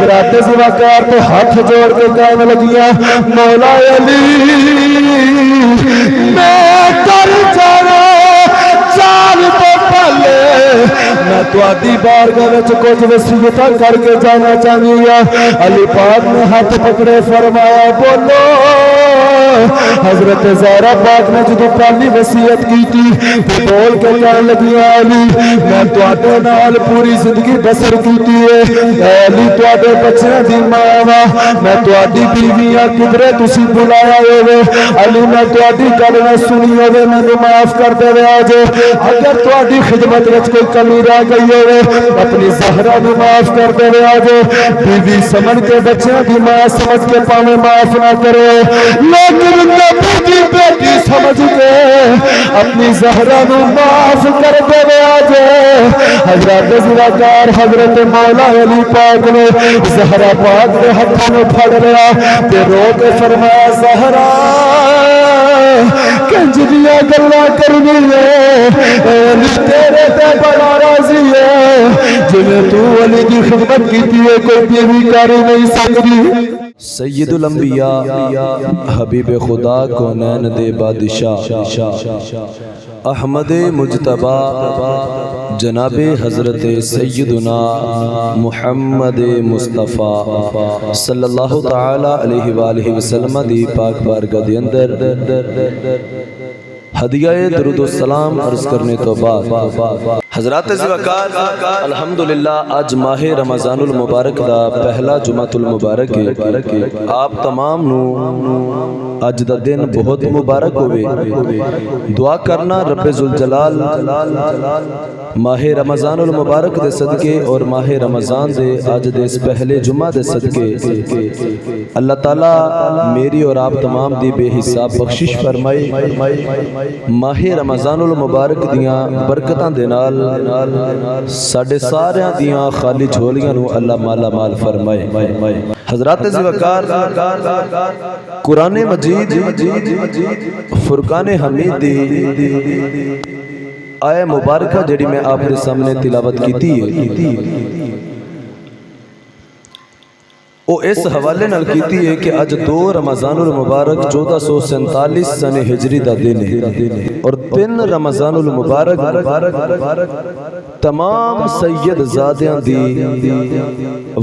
حضرت زواکار تو ہاتھ جوڑ کے کہنے لگیاں مولا علی میں کر جانا چال تو پہلے میں تو آدھی بارگاہ وچ کچھ وصیتاں کر کے جانا چاہنی ہاں علی پاک نے ہاتھ پکڑے فرمایا بولو حضرت زہرا پاک نے جدو پہلی وصیت کی تھی تو بول کے کہنے لگی علی میں تواڈے نال پوری زندگی بسر کیتی ہے علی تواڈے بچیاں دی ماں وا میں تواڈی بیویاں کدرے تسی بلایا ہوے علی میں تواڈی گل نہ سنی ہوے مینوں معاف کر دے اج اگر تواڈی خدمت وچ کوئی کمی رہ گئی ہوے اپنی زہرا نوں معاف کر دے اج بیوی سمجھ کے بچیاں دی ماں سمجھ کے پاویں معاف نہ کرے لیکن بیٹی بیٹی سمجھ کے اپنی زہرا نوں معاف کر دے اج حضرت زواکار حضرت مولا علی پاک نے زہرا پاک دے ہاتھوں میں پھڑ لیا تے رو کے فرمایا زہرا کنج دیا گلا کرنی ہے علی تیرے تے بڑا راضی ہے جویں تو علی دی خدمت کیتی ہے کوئی بیوی کر نہیں سکتی سید الانبیاء حبیب خدا کونین دے بادشاہ احمد مجتبی جناب حضرت سیدنا محمد مصطفیٰ صلی اللہ تعالی علیہ وآلہ وسلم دی پاک بارگاہ دے اندر ہدیہ درود و سلام عرض کرنے تو بعد حضرات زواکار الحمدللہ آج ماہ رمضان المبارک دا پہلا جمعۃ المبارک ہے آپ تمام نو اج دا دن بہت مبارک ہوئے دعا کرنا رب ذوالجلال ماہ رمضان المبارک دے صدقے اور ماہ رمضان دے آج دے اس پہلے جمعہ دے صدقے اللہ تعالیٰ میری اور آپ تمام دی بے حساب بخشش فرمائے ماہ رمضان المبارک دیاں برکتاں دے نال ساڑھے ساریاں دیاں خالی جھولیاں نو اللہ مالا مال فرمائے حضرات زواکار قرآن مجید فرقان حمید دی آئے مبارکہ جڑی میں آپ کے سامنے تلاوت کیتی ہے وہ اس حوالے نال کیتی ہے کہ آج 2 رمضان المبارک 1447 سن ہجری دا دن ہے اور 3 رمضان المبارک تمام سید زادیاں دی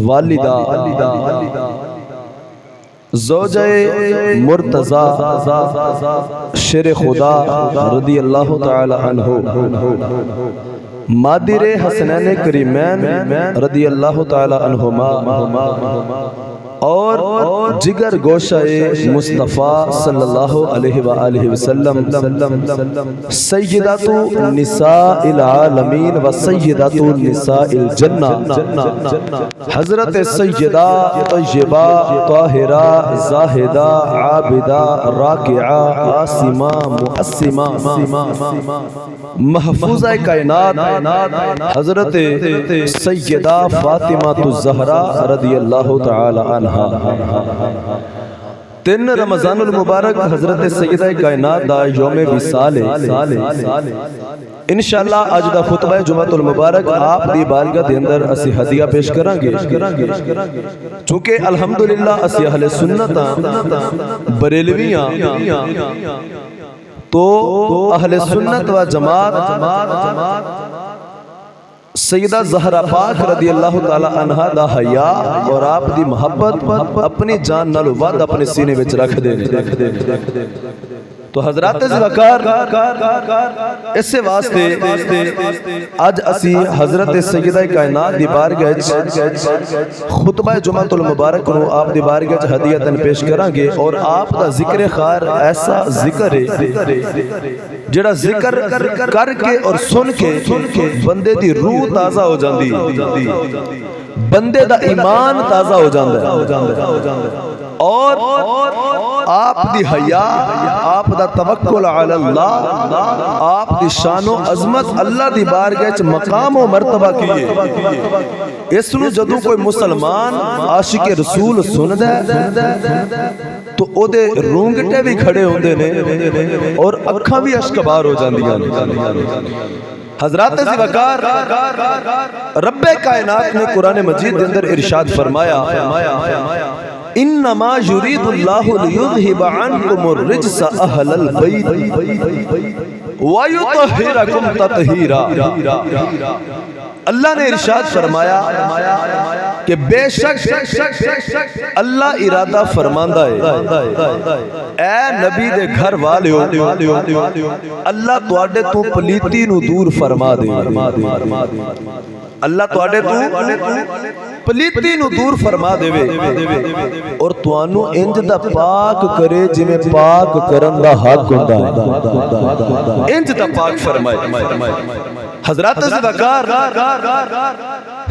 والدہ زوجہ مرتضی شیر خدا رضی اللہ تعالی عنہ مادر حسنین کریمین رضی اللہ تعالی عنہما اور جگر گوشہ مصطفیٰ صلی اللہ علیہ وآلہ وسلم سیدات نساء العالمین و سیدات نساء الجنہ حضرت سیدہ طیبہ طاہرہ زاہدہ عابدہ راکعہ عاصمہ مؤسمہ محفوظہ کائنات حضرت سیدہ فاطمہ الزہرا رضی اللہ تعالی عنہ 3 رمضان المبارک حضرت سیدہ کائنات دا یوم وصال ہے انشاءاللہ آج دا خطبہ جمعۃ المبارک آپ دی بارگاہ دے اندر اسی ہدیہ پیش کریں گے چونکہ الحمدللہ اسی اہل سنت بریلویاں تو اہل سنت و جماعت سیدہ زہرا پاک رضی اللہ تعالی عنہ دا حیا اور آپ دی محبت اپنی جان نال ود اپنے سینے وچ رکھ دے تو حضرات زواکار اس سے واسطے آج اسی حضرت سیدہ کائنات دی بارگاہ خطبہ جمعۃ المبارک نو آپ دی بارگاہ ہدیتاً پیش کریں گے اور آپ دا ذکر خیر ایسا ذکر ہے جڑا ذکر کر کے اور سن کے بندے دی روح تازہ ہو جاندی بندے دا ایمان تازہ ہو جاندہ اور آپ دی حیا آپ دا توکل علی اللہ آپ دی شان و عظمت اللہ دی بارگاہ مقام و مرتبہ کیے اس نو جدوں کوئی مسلمان عاشق رسول سن دے تو او دے رونگٹے بھی کھڑے ہوندے نے اور اکھاں بھی اشکبار ہو جاندیاں حضرات ذی وقار رب کائنات نے قرآن مجید کے اندر ارشاد فرمایا انما یرید اللہ لیذہب عنکم الرجس اہل البیت ویطہرکم تطہیرا۔ اللہ نے ارشاد فرمایا کہ بے شک اللہ ارادہ فرماندہ ہے اے نبی دے گھر والیو اللہ تواڈے تو پلیتی نو دور فرما دے، اللہ تواڈے تو پلیتی نو دور فرما دے اور توانو انج دا پاک کرے جویں پاک کرن دا حق ہوندا ہے، انج دا پاک فرمائے۔ حضرات ذی وقار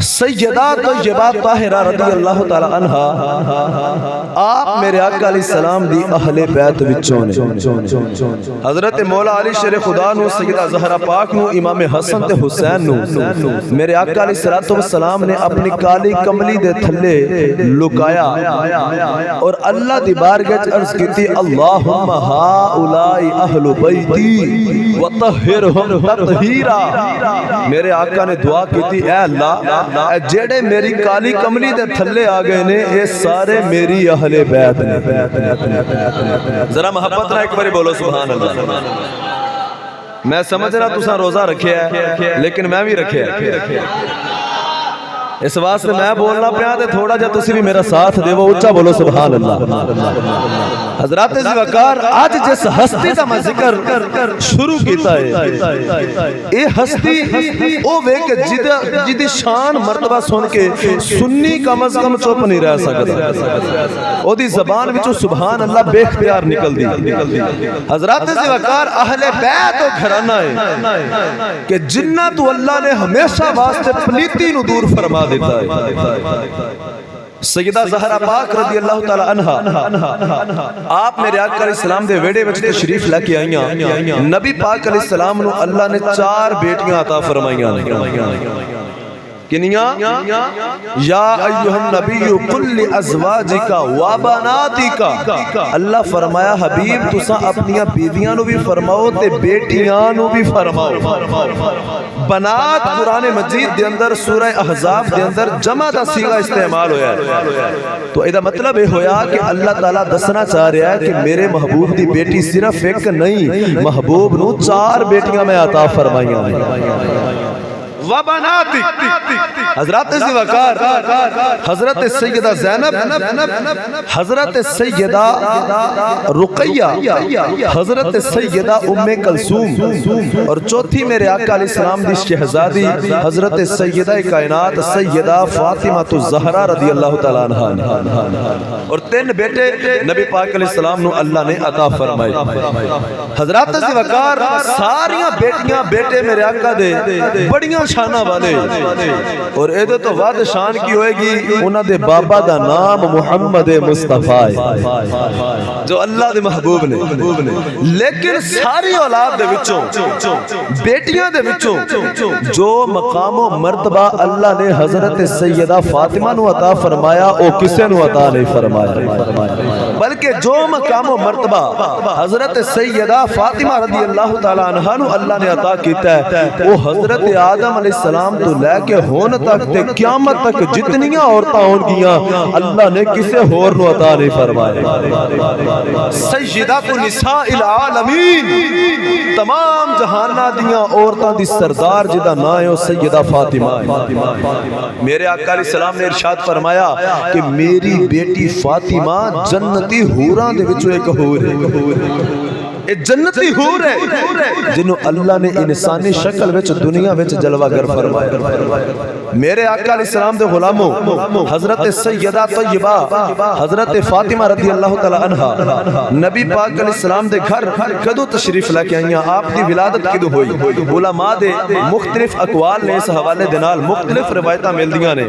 سیدہ طیبہ طاہرہ رضی اللہ تعالی عنہ آپ میرے آقا علیہ السلام دی اہل بیت وچوں نے۔ حضرت مولا علی شیر خدا نو، سیدہ زہرا پاک نو، امام حسن تے حسین نو میرے آقا علیہ السلام نے اپنی کالی کملی دے تھلے لکایا اور اللہ دی بارگاہ وچ عرض کیتی اللہم ہؤلاء اہل بیتی وطہرہم تطہیرا۔ میرے آقا نے دعا کیتی اے اللہ اے جیڑے میری کالی کملی دے تھلے آگئے نے اے سارے میری اہل بیت نے۔ ذرا محبت نہ ایک باری بولو سبحان اللہ۔ میں سمجھ رہا تساں روزہ رکھے ہے لیکن میں بھی رکھے ہے، اس واسطے میں بولنا پیا تے تھوڑا جا تسی بھی میرا ساتھ دے وہ اچھا بولو سبحان اللہ۔ حضرات ذی وقار آج جس ہستی دا میں ذکر شروع کیتا ہے اے ہستی او وے کہ جدی شان مرتبہ سن کے سنی کم از کم چپ نہیں رہ سکتا، او دی زبان وچوں سبحان اللہ بے اختیار نکل دی۔ حضرات ذی وقار اہل بیت او گھرانہ ہے کہ جنہ تو اللہ نے ہمیشہ واسطے پلیتی نو دور فرما دیتا ہے۔ سیدہ زہرا پاک رضی اللہ تعالی عنہ آپ میرے آقا علیہ السلام دے ویڑے وچ تشریف لے کے آئیاں، نبی پاک علیہ السلام نو اللہ نے 4 بیٹیاں عطا فرمائیاں۔ کنیاں یا ایہا النبی قل لازواجکا وبناتکا، اللہ فرمایا حبیب تساں اپنیاں بیویاں نو بھی فرماؤ تے بیٹیاں نو بھی فرماؤ۔ بنات قرآن مجید دے اندر سورہ احزاب دے اندر جمع دا صیغہ استعمال ہویا ہے، تو ایدہ مطلب یہ ہویا کہ اللہ تعالیٰ دسنا چاہ رہا ہے کہ میرے محبوب دی بیٹی صرف ایک نہیں، محبوب نو 4 بیٹیاں میں عطا فرمائیاں ہیں۔ وبناتی حضرت ذی وقار حضرت سیدہ زینب، حضرت سیدہ رقیہ، حضرت سیدہ ام کلثوم اور چوتھی میرے آقا علیہ السلام دی شہزادی حضرت سیدہ کائنات سیدہ فاطمہ الزہرا رضی اللہ تعالیٰ عنہ، اور 3 بیٹے نبی پاک علیہ السلام نو اللہ نے عطا فرمائے۔ حضرت ذی وقار ساریاں بیٹیاں بیٹے میرے آقا دے بڑیاں شانہ والے، اور ایدے تو وعد شان کی ہوئے گی انہاں دے بابا دا نام محمد مصطفیٰ جو اللہ دے محبوب نے، لیکن ساری اولاد دے وچوں بیٹیاں دے وچوں جو مقام و مرتبہ اللہ نے حضرت سیدہ فاطمہ نو عطا فرمایا او کسے نو عطا نہیں فرمایا، بلکہ جو مقام و مرتبہ حضرت سیدہ فاطمہ رضی اللہ تعالیٰ عنہ نو اللہ نے عطا کیتا ہے وہ حضرت آدم علیہ السلام تو لے کے ہون تک تے قیامت تک جتنیاں عورتاں ہون گیاں اللہ نے کسے ہور نو عطا نہیں فرمایا۔ سیدۃ النساء العالمین، تمام جہانہ دیاں عورتاں دی سردار جدا نام ہے سیدہ فاطمہ۔ میرے آقا علیہ السلام نے ارشاد فرمایا کہ میری بیٹی فاطمہ جنتی حوراں دے وچوں ایک حور ہے، اے جنتی حور ہے جنہوں اللہ نے انسانی شکل وچ دنیا وچ جلوہ گر فرمایا۔ میرے آقا علیہ السلام دے غلاموں حضرت سیدہ طیبہ حضرت فاطمہ رضی اللہ تعالی عنہ نبی پاک علیہ السلام دے گھر کدو تشریف لے کے آئیاں، آپ دی ولادت کدو ہوئی؟ علماء دے مختلف اقوال نے اس حوالے دے نال مختلف روایتاں ملدیاں نے۔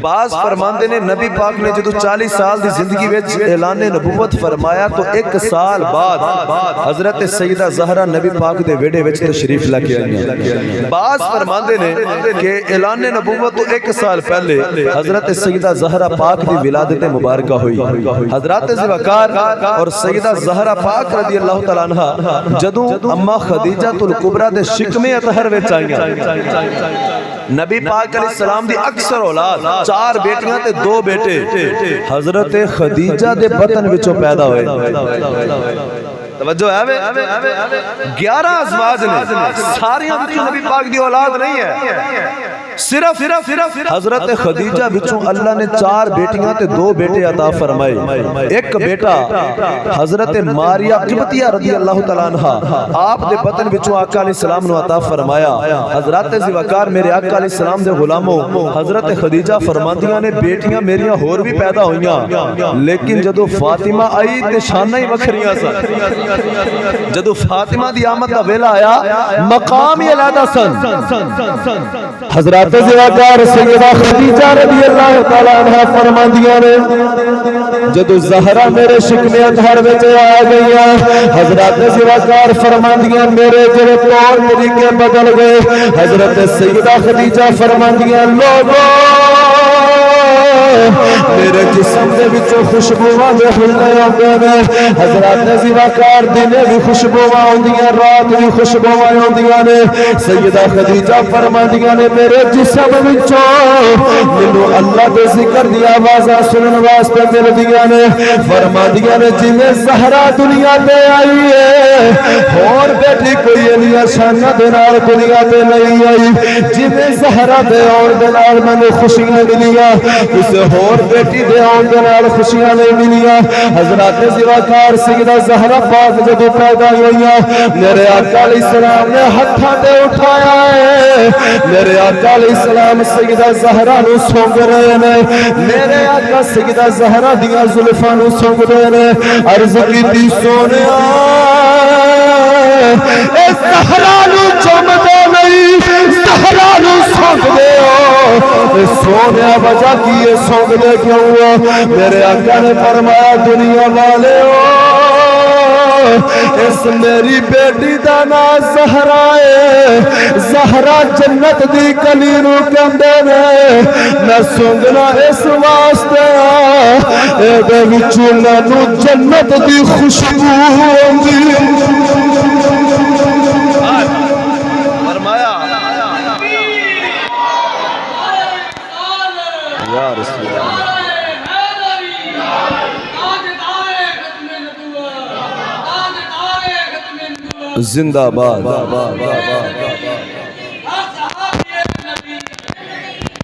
بعض فرماندے نے نبی پاک نے جدو 40 سال دی زندگی وچ اعلان نبوت فرمایا تو 1 سال بعد حضرت سیدہ زہرا نبی پاک دے ویڑے وچ تشریف لے کے آئیں. بعض فرماندے نے کہ اعلان نبوت تو 1 سال پہلے حضرت سیدہ زہرا پاک دی ولادت مبارکہ ہوئی. حضرات ذوالفقار اور سیدہ زہرا پاک رضی اللہ تعالی عنہ جدوں اما خدیجہ الکبریٰ دے شکمے اطہر وچ آئیاں. نبی پاک علیہ السلام دی اکثر اولاد 4 بیٹیاں تے 2 بیٹے حضرت خدیجہ دے بطن وچوں پیدا ہوئے. توجہ ہے 11 ازواج نے, ساریاں وچوں نبی پاک دی اولاد نہیں ہے. صرف حضرت خدیجہ وچوں اللہ نے 4 بیٹیاں تے 2 بیٹے عطا فرمائے. ایک بیٹا حضرت ماریہ قبطیہ رضی اللہ تعالیٰ عنہ آپ دے بطن وچوں آقا علیہ السلام نو عطا فرمایا. حضرات ذوالفقار میرے آقا علیہ السلام دے غلاموں, حضرت خدیجہ فرماندیاں نے بیٹیاں میریاں ہور بھی پیدا ہوئیاں, لیکن جدو فاطمہ آئی تے شانہ ہی وکھریاں سن. جدو فاطمہ دی آمد دا ویلا آیا مقام ہی علیحدہ سن. حضرات ذوالفقار سیدہ خدیجہ رضی اللہ تعالیٰ عنہ فرماندیاں نے جدو زہرا میرے شکم اطہر وچ آ گئیاں, حضرات ذوالفقار فرماندیاں میرے جڑے طور طریقے بدل گئے. حضرت سیدہ خدیجہ فرماندیاں لوگوں میرے جسم دے وچوں خوشبوواں دے ہلنے آندے نے. حضرات ذوالفقار دنے بھی خوشبوواں ہوندیاں, رات بھی خوشبوواں ہوندیاں نے. سیدہ خدیجہ فرماندیاں نے میرے جسم وچوں مینوں اللہ دے ذکر دی آوازاں سنن واسطے ملدیاں نے. فرماندیاں نے جویں زہرا دنیا تے آئی ہے اور بیٹی کوئی انیاں شاناں دے نال دنیا تے نہیں آئی. جویں زہرا دے اور دے نال مینوں خوشیاں ملیاں کسے اور بیٹی دے آن دے نال خوشیاں نہیں ملیاں. حضرات ذوالفقار سیدہ زہرا پاک جدو پیدا ہوئیاں میرے آقا علیہ السلام نے ہتھاں تے اٹھایا ہے. میرے آقا علیہ السلام سیدہ زہرا نو سونگ رہے نے. میرے آقا سیدہ زہرا دیاں زلفاں نو سونگ رہے نے. عرض کیتی سونیا اے زہرا نو چم دے نہیں, زہرا نو سونگ دے ہو. سونیا وجہ کی یہ سونگ دے کیوں ہوا؟ میرے آقا نے فرمایا دنیا والے ہو اس میری بیٹی دا نام زہرا ہے. زہرا جنت دی کلی نو کہندے نے. میں سونگنا اس واسطے اے دے وچوں مینوں جنت دی خوشبو آندی. زندہ باد.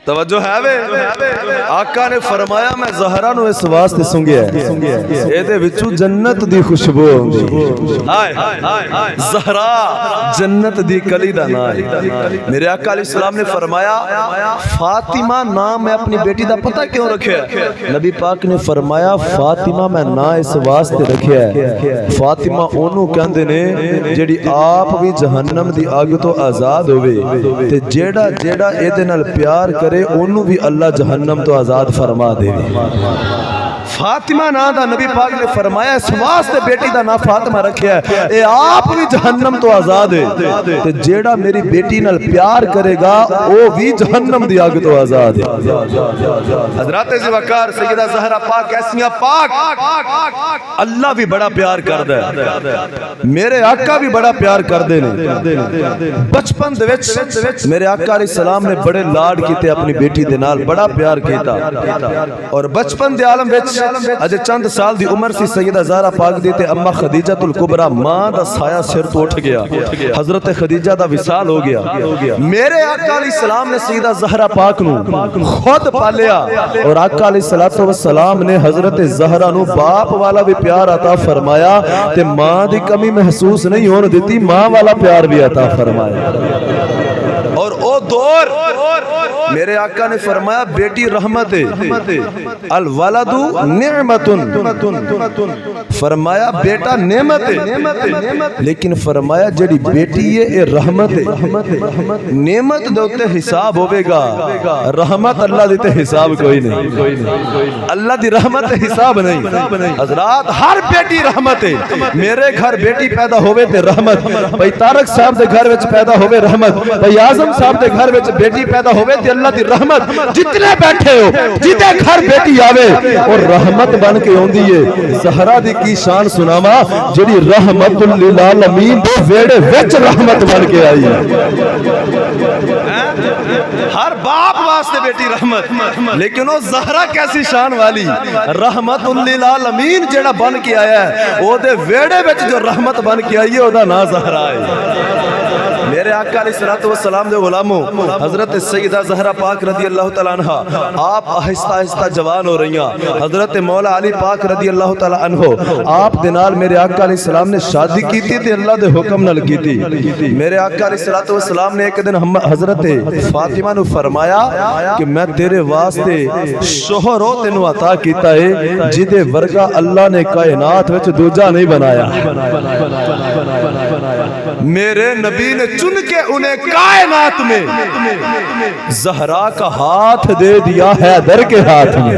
توجہ ہے وے, آقا نے فرمایا میں زہرا نو اس واسطے سنگیا اے دے وچوں جنت دی خوشبو ہوندی. زہرا جنت دی کلی دا نام ہے. میرے آقا علیہ السلام نے فرمایا فاطمہ نام میں اپنی بیٹی دا پتہ کیوں رکھیا ہے؟ نبی پاک نے فرمایا فاطمہ میں نام اس واسطے رکھیا ہے فاطمہ اونوں کہندے نے جیڑی آپ بھی جہنم دی اگ تو آزاد ہوئے تے جیڑا جیڑا اے دے نال پیار کرے انہوں بھی اللہ جہنم تو آزاد فرما دے. فاطمہ نا دا نبی پاک نے فرمایا اس واسطے بیٹی دا نا فاطمہ رکھیا ہے اے آپ بھی جہنم تو آزاد ہے تے جیڑا میری بیٹی نال پیار کرے گا وہ بھی جہنم دی آگ تو آزاد ہے. حضرات ذوالفقار سیدہ زہرا پاک ایسیاں پاک اللہ بھی بڑا پیار کردا ہے, میرے آقا بھی بڑا پیار کردے نے. بچپن دے وچ میرے آقا علیہ السلام نے بڑے لاڈ کیتے اپنی بیٹی دے نال, بڑا پیار کیتا. اور بچپن دے عالم وچ اجے چند سال دی عمر سی سیدہ زہرا پاک دی تے اما خدیجہ الکبریٰ ماں دا سایہ سر تو اٹھ گیا. حضرت خدیجہ دا وصال ہو گیا. میرے آقا علیہ السلام نے سیدہ زہرا پاک نو خود پالیا اور آقا علیہ السلام نے حضرت زہرا نو باپ والا بھی پیار عطا فرمایا تے ماں دی کمی محسوس نہیں ہون دیتی, ماں والا پیار بھی عطا فرمایا. اور او دور میرے آقا نے فرمایا بیٹی رحمت ہے، الولد نعمت، فرمایا بیٹا نعمت ہے، لیکن فرمایا جڑی بیٹی ہے اے رحمت ہے۔ نعمت دوتے حساب ہوئے گا، رحمت اللہ دیتے حساب کوئی نہیں، اللہ دی رحمت حساب نہیں۔ حضرات ہر بیٹی رحمت ہے، میرے گھر بیٹی پیدا ہوئے تے رحمت، بھائی تارک صاحب دے گھر وچ پیدا ہوئے رحمت، بھائی آزم صاحب دے گھر وچ بیٹی پیدا ہوئے تے اللہ دی رحمت، جتنے بیٹھے ہو جتے گھر بیٹی آوے اور رحمت بن کے ہوندی ہے۔ زہرا دی کی شان سناوا جڑی رحمت للعالمین دے ویڑے وچ رحمت بن کے آئی ہے۔ ہر باپ واسطے بیٹی رحمت، لیکن وہ زہرا کیسی شان والی رحمت للعالمین جڑا بن کے آیا ہے، وہ دے ویڑے وچ جو رحمت بن کے آئی ہے وہ دا نا زہرا ہے۔ میرے آقا علیہ السلام دے غلاموں، حضرت سیدہ زہرا پاک رضی اللہ تعالیٰ عنہ آپ آہستہ آہستہ جوان ہو رہی ہیں۔ حضرت مولا علی پاک رضی اللہ تعالیٰ عنہ آپ دنال میرے آقا علیہ السلام نے شادی کی تھی تے اللہ دے حکم نہ لگی تھی۔ میرے آقا علیہ السلام نے ایک دن حضرت فاطمہ نے فرمایا کہ میں تیرے واسطے شوہر ہو تینوں عطا کیتا ہے جدے ورگا اللہ نے کائنات وچ دوجا نہیں بنایا۔ میرے نبی نے چن کے انہیں کائنات میں زہرا کا ہاتھ دے دیا حیدر کے ہاتھ میں۔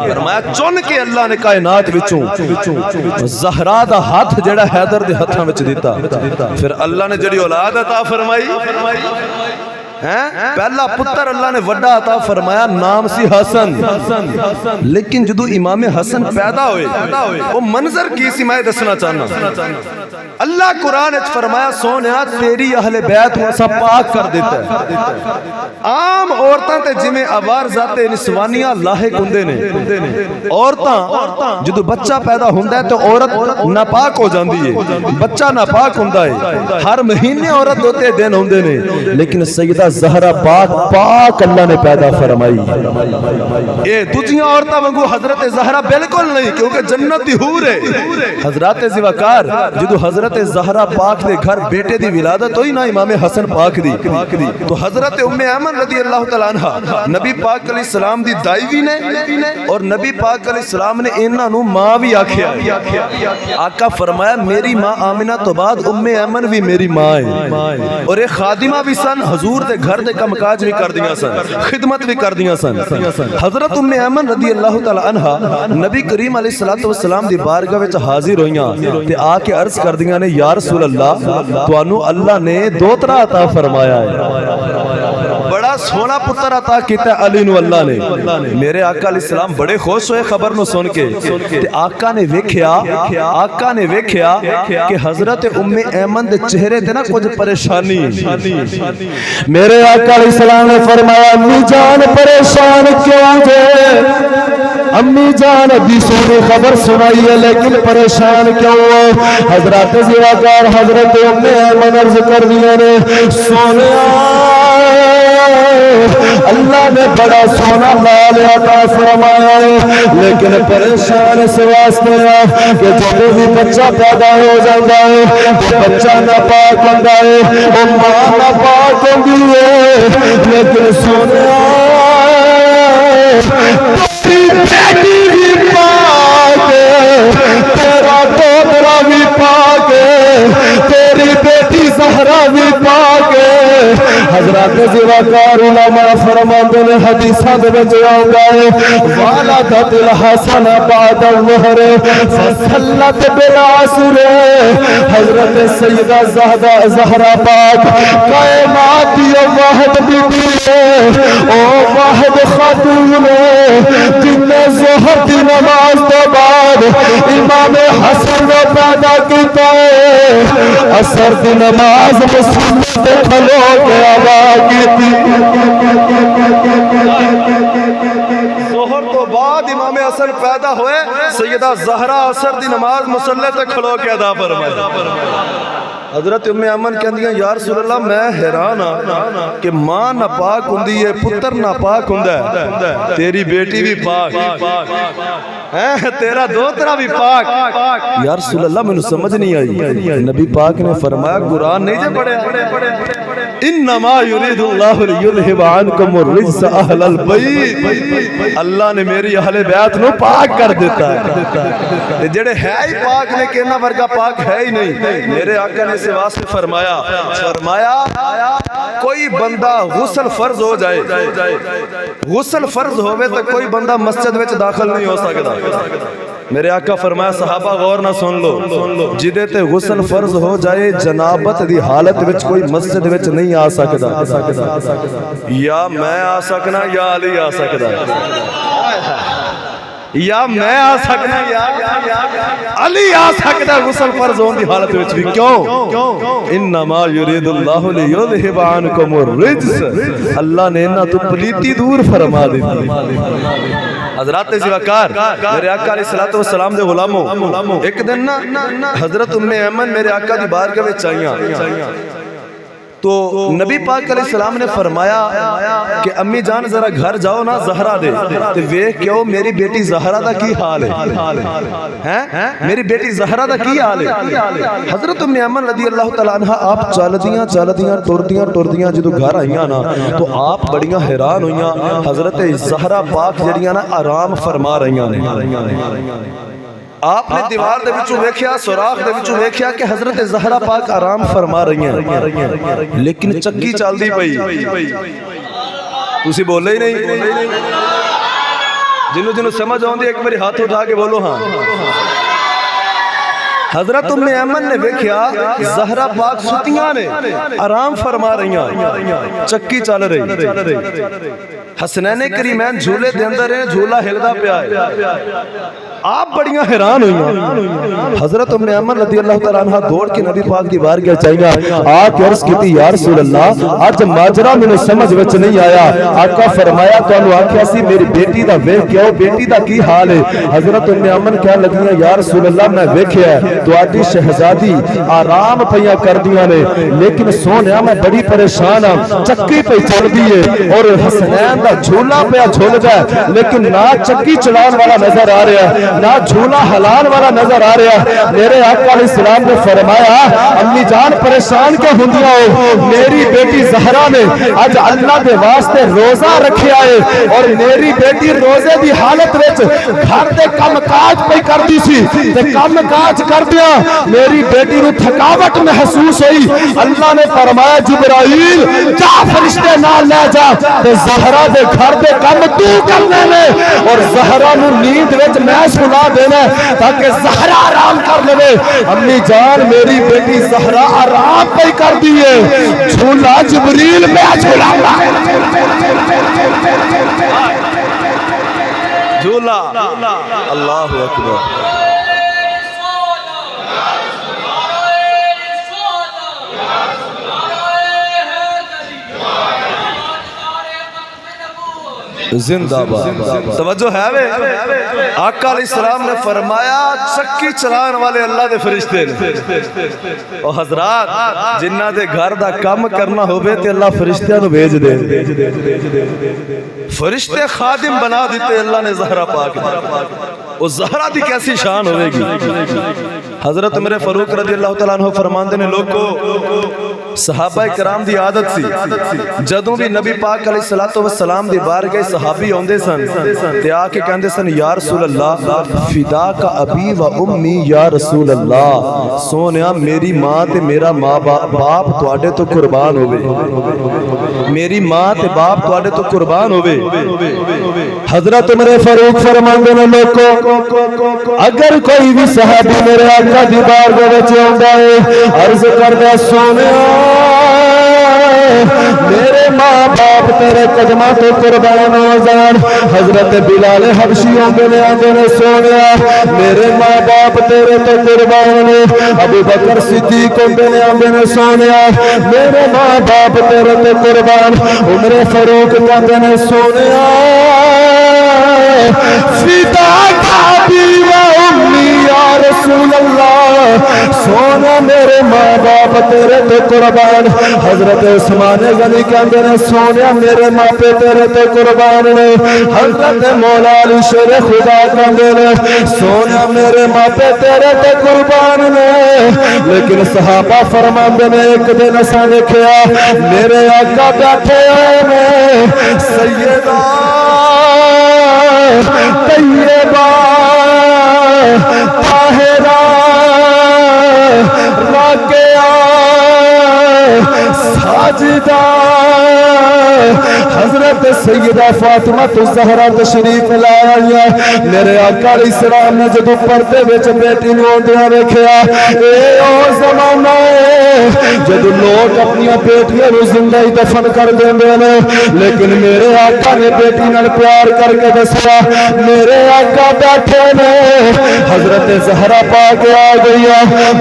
فرمایا چن کے اللہ نے کائنات وچوں زہرا دا ہاتھ جڑا حیدر دے ہتھاں وچ دیتا۔ پھر اللہ نے جڑی اولاد عطا فرمائی، پہلا پتر اللہ نے وڈا عطا فرمایا، نام سی حسن۔ لیکن جدو امام حسن پیدا ہوئے وہ منظر کی سی میں دسنا چاہنا۔ اللہ قرآن اچھ فرمایا سونیا تیری اہل بیت واسا پاک کر دیتا ہے۔ عام عورتاں تے جمیں آوار ذاتے نسوانیاں لاحق ہندے نے، عورتاں جدو بچہ پیدا ہندہ ہے تو عورت ناپاک ہو جاندی ہے، بچہ ناپاک ہندہ ہے، ہر مہینے عورت ہوتے دن ہندے نے، لیکن سیدہ زہرا پاک اللہ نے پیدا فرمائی۔ اے دوجیاں عورتاں وانگو حضرت زہرا بالکل نہیں، کیونکہ جنت دی حور ہے۔ حضرات زیوکار جدو حضرت زہرا پاک دے گھر بیٹے دی ولادت ہوئی نا امام حسن پاک دی، تو حضرت ام ایمن رضی اللہ تعالیٰ عنہ نبی پاک علیہ السلام دی دائی بھی نے اور نبی پاک علیہ السلام نے انہاں نو ماں بھی آکھیا۔ آقا فرمایا میری ماں آمنہ تو بعد ام ایمن بھی میری ماں ہے، اور ایک خادمہ بھی سن، حضور دے گھر دے کم کاج بھی کر دیا سن، خدمت بھی کر دیا سن۔ حضرت ام ایمن رضی اللہ تعالیٰ عنہ نبی کریم علیہ السلام دی بارگاہ وچ حاضر ہوئیاں تے آ کے عرض کر دیا نے یا رسول اللہ توانو اللہ نے دو طرح عطا فرمایا ہے، بڑا سونا پتر عطا کیتا ہے علی نو اللہ نے۔ میرے آقا علیہ السلام بڑے خوش ہوئے خبر نو سن کے، تے آقا نے ویکھیا کہ حضرت ام ایمن دے چہرے تے نا کچھ پریشانی۔ میرے آقا علیہ السلام نے فرمایا امی جان پریشان کیوں جے؟ امی جان ابھی سونی خبر سنائی ہے لیکن پریشان کیوں ہو؟ حضرات زیوکار حضرت ام ایمن عرض کر دیا نے سونے اللہ نے بڑا سونا لال عطا فرمایا ہے، لیکن پریشان اس واسطے ہے کہ جب بھی بچہ پیدا ہو جاتا ہے تو بچہ ناپاک ہوتا ہے، وہ ماں ناپاک ہوتی ہے، لیکن سونے بیٹی بھی پاک ہے، تیرا پوترا بھی پاک ہے، تیری بیٹی زہرا بھی پاک ہے۔ حضرات زیوکار علماء فرماتے ہیں حدیثہ دے وچ آندا ہے والدت الحسن بعد الظہر فصلت بالعصر۔ حضرت سیدہ زہرا پاک کائنات دی واحد بیٹی ہے، او واحد خاتون ہے جن نے ظہر دی نماز تو بعد امام حسن کو پیدا کیتا ہے، عصر دی نماز مسلم تے کھلو کے ادا کیتی۔ ظہر تو بعد امام حسن پیدا ہوئے، سیدہ زہرا عصر دی نماز مسلح تے کھلو کے ادا فرمائے۔ حضرت ام ایمن کہندی ہیں یا رسول اللہ میں حیران ہاں کہ ماں ناپاک ہوندی ہے، پتر ناپاک ہوندا ہے، تیری بیٹی بھی پاک۔ تیرا دوترا بھی پاک. یا رسول اللہ میں سمجھ نہیں آئی. نبی پاک نے فرمایا قرآن نہیں جے پڑھے انما یرید اللہ لیذھب عنکم الرجس اہل البیت. اللہ نے میری اہل بیت نو پاک کر دیتا ہے. جڑے ہے ہی پاک نے کہنا ورگا پاک ہے ہی نہیں. میرے آقا نے اس واسطے فرمایا کوئی بندہ غسل فرض ہو جائے, غسل فرض ہوئے تو کوئی بندہ مسجد وچ داخل نہیں ہو سکتا. میرے آقا فرمایا صحابہ غور نہ سن لو, جدے تے غسل فرض ہو جائے جنابت دی حالت وچ کوئی مسجد وچ نہیں آ سکتا. یا میں آ سکنا یا علی آ سکتا, یا میں آ سکنا یا علی آ سکتا غسل فرض ہون دی حالت وچ بھی. کیوں؟ انما یرید اللہ لیذھب عنکم الرجس. اللہ نے انہاں تو پلیتی دور فرما دی. حضرات زوکار میرے آقا علیہ الصلوۃ والسلام دے غلاموں, ایک دن نا حضرت ام ایمن میرے آقا دی بارگاہ وچ آئیاں تو نبی پاک علیہ السلام نے فرمایا کہ امی جان ذرا گھر جاؤ نا زہرا دے تے ویکھ کیوں میری بیٹی زہرا دا کی حال ہے, میری بیٹی زہرا دا کی حال ہے. حضرت ام ایمن رضی اللہ تعالی عنہا آپ چلدیاں ٹردیاں جدوں گھر آئیاں نا تو آپ بڑیاں حیران ہوئیاں. حضرت زہرا پاک جڑیاں نا آرام فرما رہیاں نے. آپ نے دیوار دے وچوں ویکھیا, سوراخ دے وچوں ویکھیا کہ حضرت زہرا پاک آرام فرما رہی ہیں, لیکن چکی چلدی پئی. تسی بولے ہی نہیں. جنوں سمجھ آوندی ایک باری ہاتھ اٹھا کے بولو ہاں. حضرت ام ایمن نے ویکھیا زہرا پاک ستیاں نے آرام فرما رہیاں, چکی چل رہی. حسنین کریمین جھولے دے اندر ہیں, جھولا ہلدا پیا ہے. آپ بڑیاں حیران ہوئیاں. حضرت ام ایمن رضی اللہ تعالیٰ عنہ دوڑ کے نبی پاک دی بارگاہ چاہیے. آپ عرض کیتی یا رسول اللہ اج ماجرا میں سمجھ وچ نہیں آیا. آقا فرمایا تانوں آکھیا سی میری بیٹی دا ویکھ کے بیٹی دا کی حال ہے. حضرت ام ایمن کہن لگیاں یا رسول اللہ میں ویکھیا تواڈی شہزادی آرام پیا کردیاں نے, لیکن سونیا میں بڑی پریشان ہاں. چکی پہ چڑھدی ہے اور حسنین دا جھولا پیا جھولدا ہے, لیکن نہ چکی چلان والا نظر آ رہا ہے نہ جھولا حلال والا نظر آ رہا ہے. میرے آقا علیہ السلام نے فرمایا امی جان پریشان کیوں ہوندیاں ہو, میری بیٹی زہرا نے اج اللہ دے واسطے روزہ رکھیا ہے اور میری بیٹی روزے دی حالت وچ گھر دے کم کاج پہ کردی سی تے کم کاج کردیاں میری بیٹی نو تھکاوٹ محسوس ہوئی. اللہ نے فرمایا جبرائیل جا فرشتے نال لے جا تے زہرا دے گھر دے کم تو کرنے نے اور زہرا نو نیند وچ میں سنا دینا تاکہ زہرا آرام کر لے. امی جان میری بیٹی زہرا آرام پہ کر دیے, جھولا جبریل میں جھولا جھولا. اللہ اکبر. زندہ باد. توجہ ہے وے. آقا علیہ السلام نے فرمایا چکی چلان والے اللہ دے فرشتے نے. او حضرات جنہ دے گھر دا کام کرنا ہوئے تے اللہ فرشتیاں نو بھیج دے. فرشتے خادم بنا دیتے اللہ نے زہرا پاک. او زہرا دی کیسی شان ہوئے گی. حضرت میرے فاروق رضی اللہ تعالیٰ عنہ فرماندے نے لوگوں صحابہ کرام دی عادت سی جدوں بھی نبی پاک علیہ الصلوۃ والسلام دی بارگاہ صحابی اوندے سن تے آ کے کہندے سن یا رسول اللہ فدا کا ابی و امی یا رسول اللہ, سونیا میری ماں تے میرا ماں باپ تواڈے تو قربان ہوے, میری ماں تے باپ تواڈے تو قربان ہوے. حضرت میرے فاروق فرماندے نے لوگوں اگر کوئی بھی صحابی میرے آقا دی بارگاہ وچ آندا ہے عرض کردا سونیا میرے ماں باپ تیرے قدماں تو قربان ہو جان. حضرت بلال حبشی آندے نے سونیا میرے ماں باپ تیرے تو قربان نے. ابو بکر صدیق آندے نے سونیا میرے ماں باپ تیرے تو قربان. عمر فاروق کہندے نے سونیا فدا کا ابی و امی یا رسول اللہ, سونا میرے ماں باپ تیرے تو قربان. حضرت عثمان غنی کہندے نے سونیا میرے ماپے تیرے تو قربان نے. حضرت مولا علی شیر خدا کہندے نے سونیا میرے ماپے تیرے تو قربان نے. لیکن صحابہ فرماندے نے ایک دن اساں دیکھیا میرے آقا بیٹھے نے سیدہ طیبہ طاہرہ راکعہ ساجدہ حضرت سیدہ فاطمہ الزہرا تشریف لایا. میرے آقا علیہ السلام نے جدو پردے وچ بیٹی نوں اوندیاں ویکھیا اے او زمانہ ہے جدو لوگ اپنی بیٹیاں نوں زندہ ہی دفن کر دیندے نے. لیکن میرے آقا نے بیٹی نال پیار کر کے دسیا میرے آقا بیٹھے نے. حضرت زہرا پاک آ گئی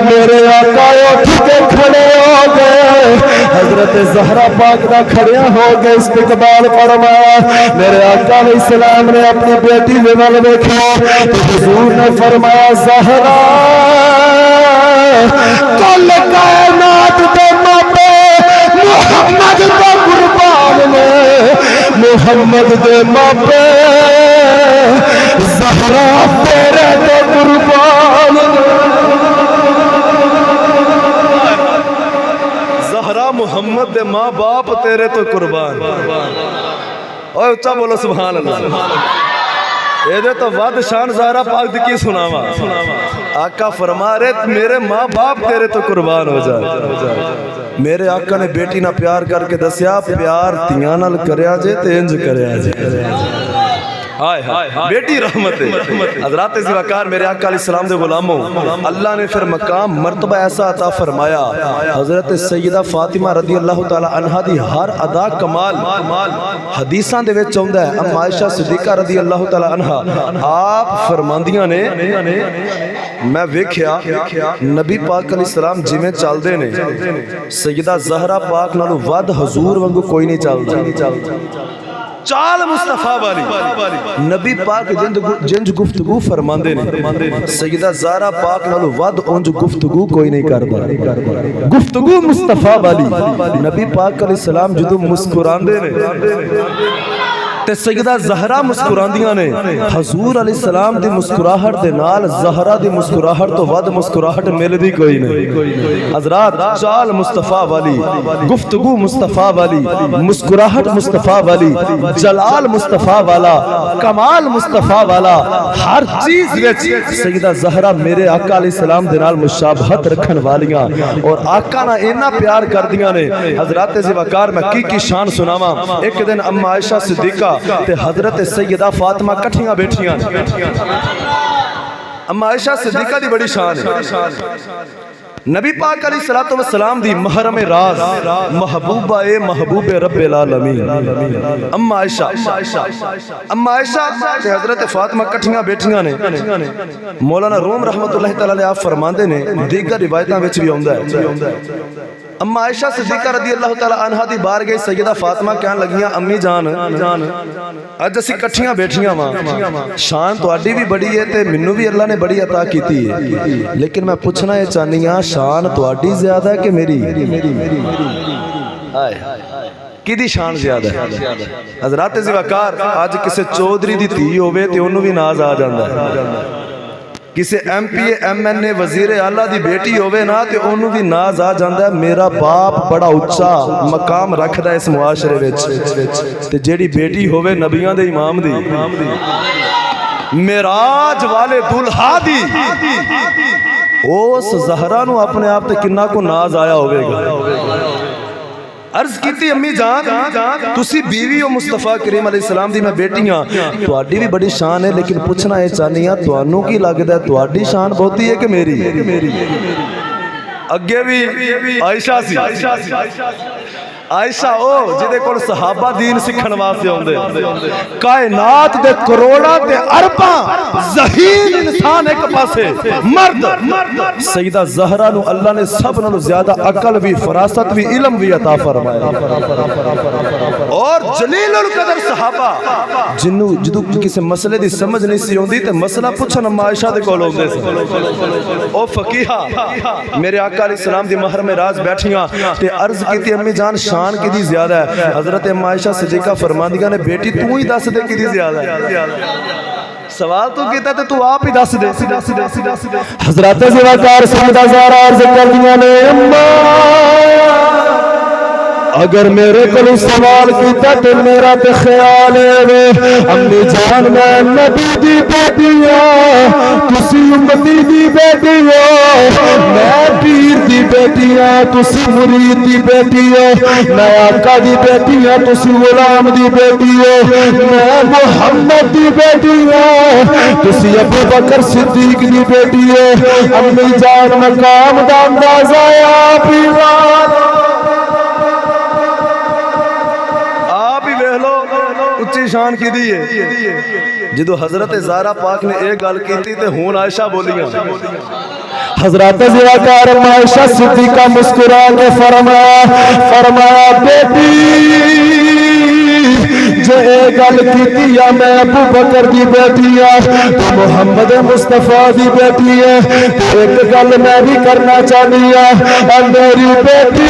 میرے آقا اٹھ کے کھڑے ہو گئے. حضرت زہرا پاک دا کھڑیا ہو گئے استقبال فرمایا. میرے آقا علیہ السلام نے اپنی بیٹی دے ول ویکھیا تو حضور نے فرمایا زہرا کل کائنات دے ماپے محمد دا قربان نے. محمد دے ماپے زہرا تیرے تے قربان زہرا محمد دے ماں باپ تیرے تو قربان. اوہ اچھا بولو سبحان اللہ. یہ دے تو ود شان زہرا پاک دی کی سناوا. آقا فرما رہے میرے ماں باپ تیرے تو قربان ہو جائے. میرے آقا نے بیٹی نہ پیار کر کے دسیا پیار تیاں نال کریا جے تے انج کریا جے. بیٹی رحمت ہے. حضرات ذوالفقار میرے آقا علیہ السلام دے غلاموں اللہ نے پھر مقام مرتبہ ایسا عطا فرمایا. حضرت سیدہ فاطمہ رضی اللہ تعالی عنہا دی ہر ادا کمال حدیثاں دے وچ آوندا ہے. ام عائشہ صدیقہ رضی اللہ تعالی عنہا آپ فرماندیاں نے میں ویکھیا نبی پاک علیہ السلام جویں چلدے نے سیدہ زہرا پاک نالوں ود حضور وانگو کوئی نہیں چلدا. چال مصطفیٰ والی نبی پاک جنج گفتگو فرماندے نے سیدہ زہرا پاک نالوں ود اونج گفتگو کوئی نہیں کردا. گفتگو مصطفیٰ والی نبی پاک علیہ السلام جدو مسکراندے نے تے سیدہ زہرا مسکراندیاں نے. حضور علیہ السلام دی مسکراہٹ دے نال زہرا دی مسکراہٹ تو ود مسکراہٹ ملدی کوئی نہیں. حضرات چال مصطفیٰ والی گفتگو مصطفیٰ والی مسکراہٹ مصطفیٰ والی جلال مصطفیٰ والا کمال مصطفیٰ والا ہر چیز وچ سیدہ زہرا میرے آقا علیہ السلام دے نال مشابہت رکھن والیاں اور آقا نہ اینا پیار کردیاں نے. حضرات ذوالفقار میں کی شان سناواں. ایک دن ام عائشہ صدیقہ تے حضرت سیدہ فاطمہ کٹھیاں بیٹھیاں. اما عائشہ صدیقہ دی بڑی شان ہے. نبی پاک علیہ السلام دی محرم راز محبوبہ محبوب رب العالمین اما عائشہ تے حضرت فاطمہ کٹھیاں بیٹھیاں نے. مولانا روم رحمت اللہ تعالی علیہ آپ فرماندے نے دیگر روایتاں وچ بھی آوندا ہے اما عائشہ صدیقہ رضی اللہ تعالی عنہا دی بار گئی سیدہ فاطمہ کہن لگیاں امی جان اج اسی کٹھیاں بیٹھیاں واں شان تہاڈی بھی بڑی ہے تے مینوں بھی اللہ نے بڑی عطا کیتی ہے لیکن میں پوچھنا یہ چاہنی ہاں شان تہاڈی زیادہ ہے کہ میری کدی شان زیادہ ہے. حضرات ذوالفقار اج کسے چودھری دی دھی ہوے تے اونوں بھی ناز آ جاندا ہے. کسی ایم پی ایم این اے وزیر اعلیٰ دی بیٹی ہوئے نا تے انہوں بھی ناز آ جاندہ ہے میرا باپ بڑا اچھا مقام رکھ دا ہے اس معاشرے وچ تے جیڑی بیٹی ہوئے نبیاں دے امام دی معراج والے دلہا دی اس زہرا نو اپنے آپ تے کنہ کو ناز آیا ہوئے گا. عرض کیتی امی جان تسی بیوی و مصطفیٰ کریم علیہ السلام دی میں بیٹی ہاں تواڈی بھی بڑی شان ہے لیکن پوچھنا یہ چاہنی ہاں توانوں کی لگدا ہے تواڈی شان بہتی ہے کہ میری. اگے بھی عائشہ سی عائشہ او جدے کول صحابہ دین سکھن واسطے ہوندے کائنات دے کروڑاں تے ارباں ذہین انسان ایک پاسے مرد سیدہ زہرا نو اللہ نے سب نالوں زیادہ عقل بھی فراست بھی علم بھی عطا فرمایا. او اور جلیل القدر صحابہ جنوں جدوں کسی مسئلے دی سمجھ نہیں سی ہوندی تے مسئلہ پوچھن اما عائشہ دے کول ہوندے سن او فقیہا میرے آقا علیہ السلام دی محرم راز بیٹھیاں تے عرض کیتی امی جان شان کدی زیادہ ہے حضرت اما عائشہ صدیقہ فرماندیاں نے بیٹی تو ہی دس دے کدی زیادہ ہے سوال تو کیتا تے تو آپ ہی دس دے حضرت زیوکار سیدہ زہرا عرض کر دیا نے اگر میرے کو سوال کیتا تو میرا تے خیال ہے امی جان میں نبی دی بیٹیاں تسی امتی دی بیٹیاں میں پیر دی بیٹیاں تسی مرید دی بیٹیاں میں آقا دی بیٹیاں تسی غلام دی بیٹیاں میں محمد دی بیٹیاں تسی ابو بکر صدیق دی بیٹیاں امی جان مقام دا اندازہ آپ ہی والا اچھی شان کی دیئے جدو حضرت زہرا پاک نے ایک گل کیتی تے ہون عائشہ بولیاں حضرت زیوکار عائشہ صدیقہ مسکرا کے فرمایا بیٹی جو ایک گل کیتی یا میں ابو بکر دی بیٹی ہے تو محمد مصطفیٰ دی بیٹی ہے تو ایک گل میں بھی کرنا چاہنی ہے میری بیٹی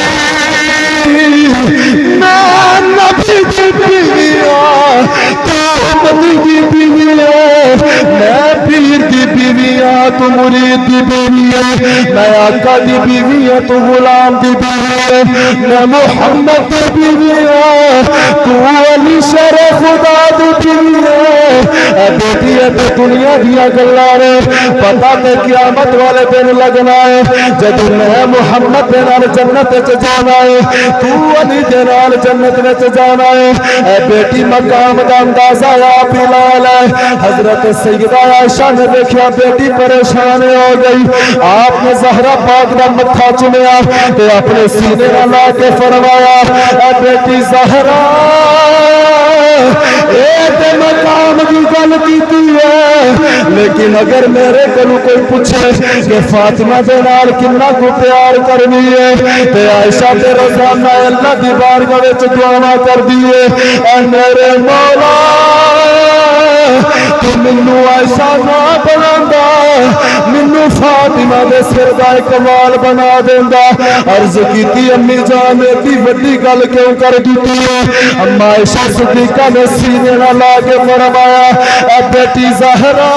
میں نبی دی بیویاں تو امتی دی بیویاں میں پیر دی بیویاں تو مرید دی بیویاں میں آقا دی بیویاں تو غلام دی بیویاں میں محمد دی بیویاں تو علی شر خدا دی بیویاں بیٹی ہے تو دنیا دیا گلارے پتا تے قیامت والے دن لگنا ہے جب میں محمد دے نال جنت وچ جانا ہے تو علی دے نال جنت وچ جانا ہے اے بیٹی مقام دا اندازہ آپ ہی لا لے حضرت سیدہ عائشہ نے دیکھا بیٹی پریشان ہو گئی آپ نے زہرا پاک دا متھا چومیا تے اپنے سینے نال لا کے فرمایا اے بیٹی زہرا اے تے مقام دی گل کیتی ہے لیکن اگر میرے کولوں کوئی پوچھے کہ فاطمہ دے نال کنا کو پیار کرنی ہے تے عائشہ تے روزانہ اللہ دی بارگاہ وچ دعا کر دیے اے میرے مولا تو منو عائشہ نہ بناندا منو فاطمہ دے سر دا اقبال بنا دیندا عرض کیتی امی جان ایڈی وڈی گل کیوں کر دتی ہے اما عائشہ صدیقہ نے سینے نال لا کے فرمایا اے بیٹی زہرا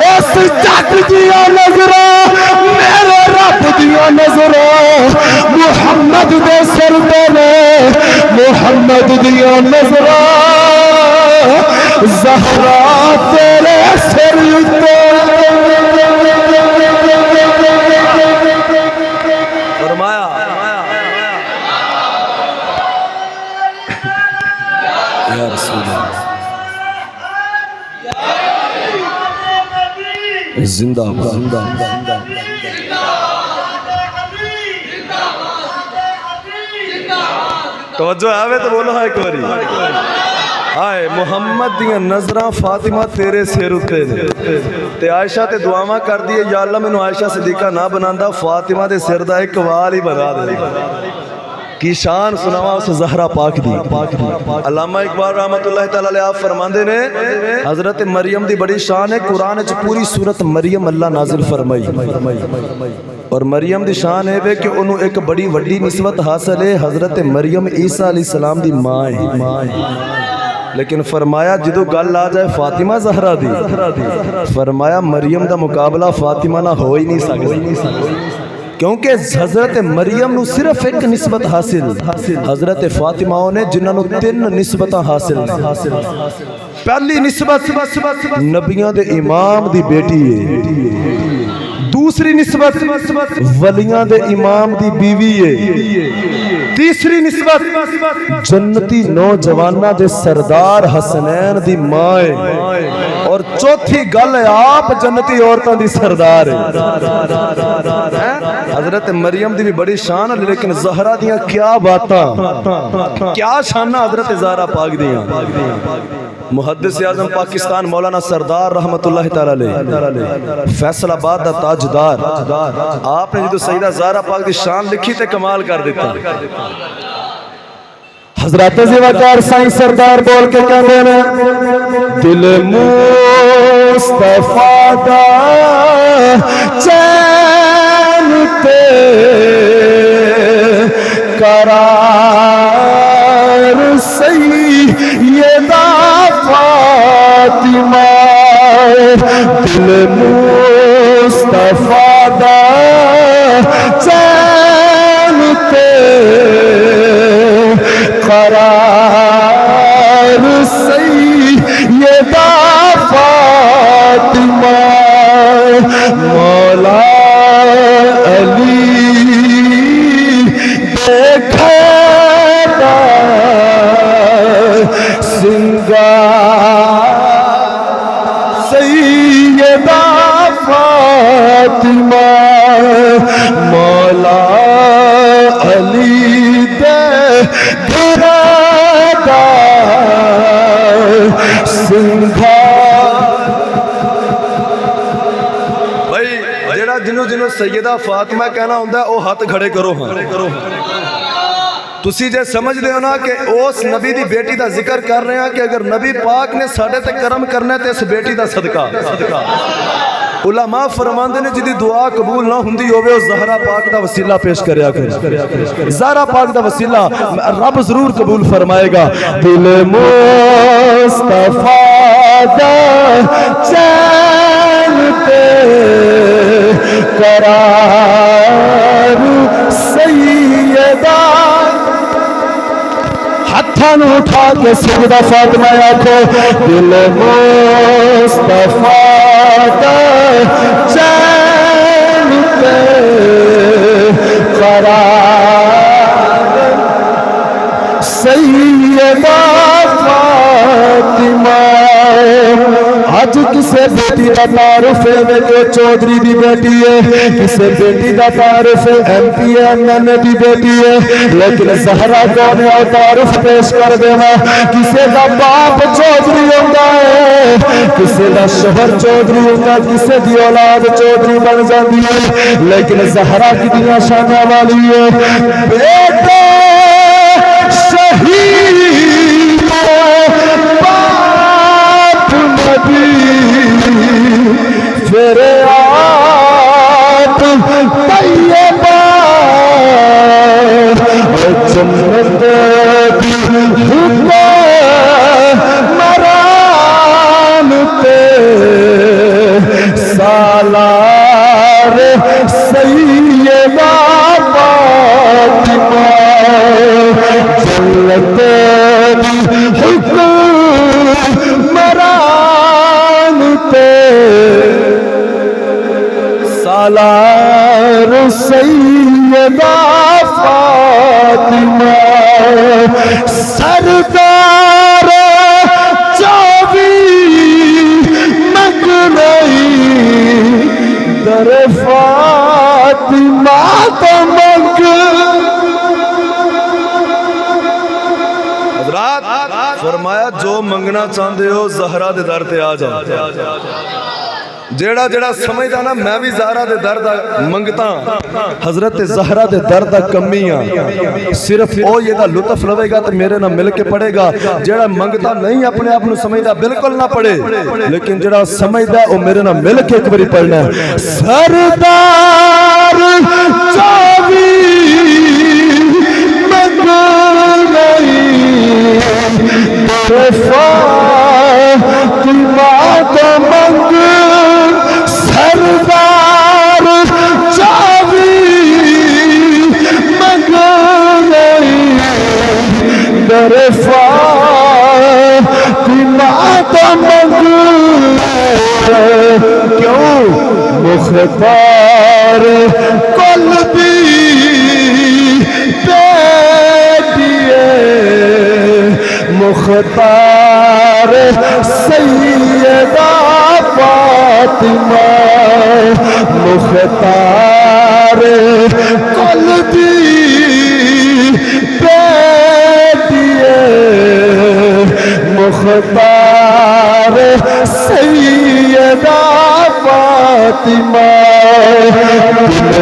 اس جگ دیا نظراں میرے رب دیا نظراں محمد دے سر تے نے محمد دیا نظراں زہرا تیرے سر تے فرمایا یا رسول اللہ زندہ توجہ آوے تو بولو ایک باری آئے محمد دیاں نظراں فاطمہ تیرے سر اتے تے عائشہ تے دعاواں کر دیئے یا اللہ میں عائشہ صدیقہ نہ بناندا فاطمہ دے سر دا ایک وال ہی بنا دے کی شان سناوا اس زہرا پاک دی علامہ اقبال رحمت اللہ تعالی علیہ آپ فرماندے نے حضرت مریم دی بڑی شان ہے قرآن وچ پوری سورت مریم اللہ نازل فرمائی اور مریم دی شان ہے کہ انہوں ایک بڑی وڈی نسبت حاصل ہے حضرت مریم عیسیٰ علیہ السلام دی ماں ہے لیکن فرمایا جدو گل آ جائے فاطمہ زہرا دی فرمایا مریم دا مقابلہ فاطمہ نہ ہو ہی نہیں سکتا کیونکہ حضرت مریم نو صرف ایک نسبت حاصل حضرت فاطمہ نے جنہاں نو 3 نسبتاں حاصل پہلی نسبت نبیوں دے امام دی بیٹی ہے دوسری نسبت ولیاں دے امام دی بیوی ہے تیسری نسبت جنتی نوجوانہ دے سردار حسنین دی ماں ہے اور چوتھی گل ہے آپ جنتی عورتوں دی سردار ہے حضرت مریم دی بھی بڑی شان ہے لیکن زہرا دیاں کیا باتاں کیا شانہ حضرت زہرا پاک دیاں محدث اعظم پاکستان مولانا سردار رحمت اللہ تعالی علیہ فیصل آباد دا تاجدار آپ نے جدو سیدہ زہرا پاک دی شان لکھی تے کمال کر دیتا حضرت زیوکار سائیں سردار بول کے کہتے ہیں دل مصطفیٰ دا چین تے قرار سیدہ فاطمہ دل مصطفیٰ دا چین تے قرار سیدہ فاطمہ مولا علی دیکھتا سنگار سیدہ فاطمہ مولا علی دیکھتا بھائی جڑا جنوں سیدہ فاطمہ کہنا ہوندا ہے او ہاتھ کھڑے کرو ہاں تسی جے سمجھ دے ہو نا کہ اس نبی دی بیٹی دا ذکر کر رہے ہیں کہ اگر نبی پاک نے ساڑھے تے کرم کرنا ہے تے اس بیٹی دا صدقہ علماء فرماندے نے جدی دعا قبول نہ ہوندی ہوئے اس زہرا پاک دا وسیلہ پیش کریا کرے زہرا پاک دا وسیلہ رب ضرور قبول فرمائے گا دل مصطفیٰ دا چین تے قرار سیدہ ہتھاں اٹھا کے سجدہ فاطمہ آکھو دل مصطفیٰ دا چین تے قرار سیدہ فاطمہ آج کسے بیٹی دا تعارف ہے جو چودھری دی بیٹی ہے کسے بیٹی دا تعارف ہے ایم پی ایم این دی بیٹی ہے لیکن زہرا کون ہے تعارف پیش کر دینا کسے دا باپ چودھری ہوتا ہے کسے دا شوہر چودھری ہوتا ہے کسے دی اولاد چودھری بن جاتی ہے لیکن زہرا کی دنیا شانہ والی ہے بیٹا شہید باپ نبی پھر آپ طیبہ جنت کی حکمران تے سالار سیدہ فاطمہ جنت کی حکمران تے سالار سیدہ فاطمہ سردار چوبی مگرئی در فاطمہ تمگ حضرات فرمایا جو منگنا چاہتے ہو زہرا دے در تے آ جاؤ جیڑا جیڑا سمجھدا نا میں بھی زہرا دے در دا منگتا حضرت زہرا دے در دا کمیاں صرف او یہ دا لطف لوے گا تو میرے نہ مل کے پڑے گا جیڑا منگتا نہیں اپنے آپ نو سمجھدا بالکل نہ پڑے لیکن جیڑا سمجھدا او میرے نہ مل کے ایک باری پڑھنا ہے سردار چاوی مگرئی فاطمہ تمگ سردار چاوی مگرئی در فاطمہ تمگ کیوں مختار قلبی بیٹیے مختار سیدہ فاطمہ مختار قلبی بیٹیے مختار سیدہ فاطمہ دل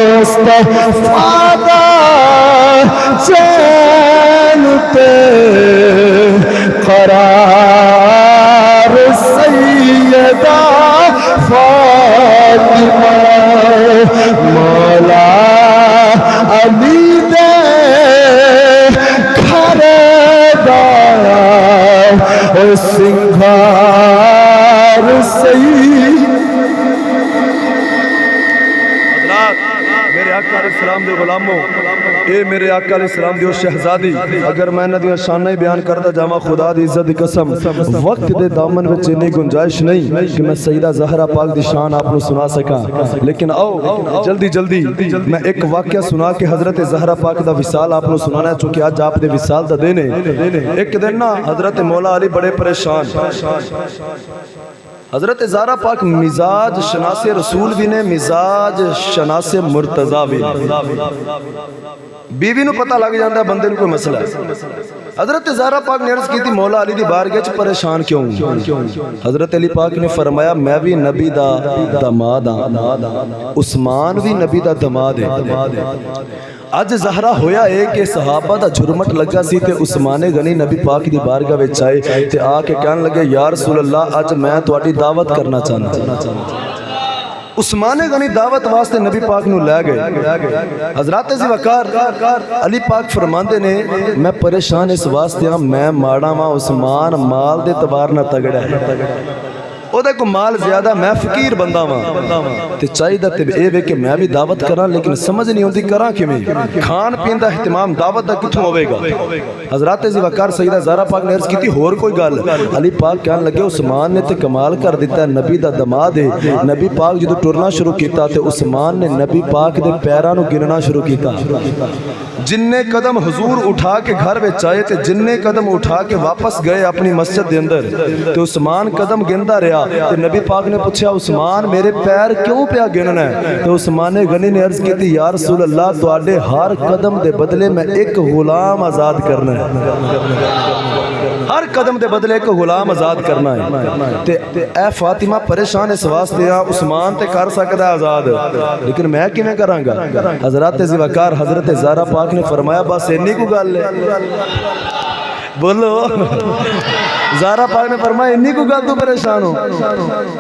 مصطفیٰ دا چین تے قرار سیدہ فاطمہ مولا علی دے گھر دا سنگھار سید میرے آقا علیہ السلام دے غلاموں، اے میرے آقا علیہ السلام دیو شہزادی، اگر میں نہ دیاں شانہ بیان کرتا جاواں خدا دی عزت دی قسم وقت دے دامن وچ اتنی گنجائش نہیں کہ میں سیدہ زہرا پاک دی شان آپ کو سنا سکاں، لیکن آؤ جلدی جلدی میں ایک واقعہ سنا کے حضرت زہرا پاک دا وصال آپ کو سنانا ہے، چونکہ آج آپ دے وصال دا دن ہے۔ ایک دن نا حضرت مولا علی بڑے پریشان، حضرت زہرا پاک مزاج شناس رسول بھی نے، مزاج شناس مرتضی بھی، بیوی نو پتہ لگ جاندہ ہے بندے نو کوئی مسئلہ ہے۔ حضرت زہرا پاک نے عرض کی تھی مولا علی دی بارگاہ وچ پریشان کیوں؟ حضرت علی پاک نے فرمایا میں بھی نبی دا داماد ہاں، عثمان بھی نبی دا داماد ہے۔ اج زہرا ہویا ہے کہ صحابہ دا جھرمٹ لگا سی تے عثمان غنی نبی پاک دی بارگاہ وچ آئے تے آ کے کہنے لگے یا رسول اللہ اج میں تہاڈی دعوت کرنا چاہتا۔ عثمان غنی دعوت واسطے نبی پاک نو لے گئے۔ حضرات ذی وقار علی پاک فرماندے نے میں پریشان اس واسطے ہاں میں ماڑا ماں عثمان مال دے اعتبار نہ تگڑا ہے، او دے کو مال زیادہ میں فقیر بندہ ماں تے چاہیے تے اے وے کہ میں بھی دعوت کراں لیکن سمجھ نہیں ہوندی کراں کیویں، کھان پین دا اہتمام دعوت دا کتھوں ہوے گا۔ حضرات ذی وقار سیدہ زہرا پاک نے عرض کیتی ہور کوئی گل؟ علی پاک کہنے لگے عثمان نے تے کمال کر دیتا ہے، نبی دا داماد ہے، نبی پاک جدوں ٹرنا شروع کیتا تے عثمان نے نبی پاک دے پیراں نو گننا شروع کیتا، جننے قدم حضور اٹھا کے گھر وچ آئے تے جننے قدم اٹھا کے واپس گئے اپنی مسجد دے اندر تے عثمان قدم گندا رہا تے نبی پاک نے پوچھا عثمان میرے پیر کیوں پیا گننا ہے؟ تے عثمان غنی نے عرض کی تھی یا رسول اللہ تواڈے ہر قدم دے بدلے میں ایک غلام آزاد کرنا ہے، ہر قدم دے بدلے ایک غلام آزاد کرنا ہے تے اے فاطمہ پریشان اس واسطے ہاں عثمان تے کر سکدا ہے آزاد لیکن میں کیویں کراں گا؟ حضرات ذی وقار حضرت زہرا پاک نے فرمایا بس اتنی کو گل ہے، بولو زہرا پاک نے فرمایا انی کو گل تو پریشان ہو؟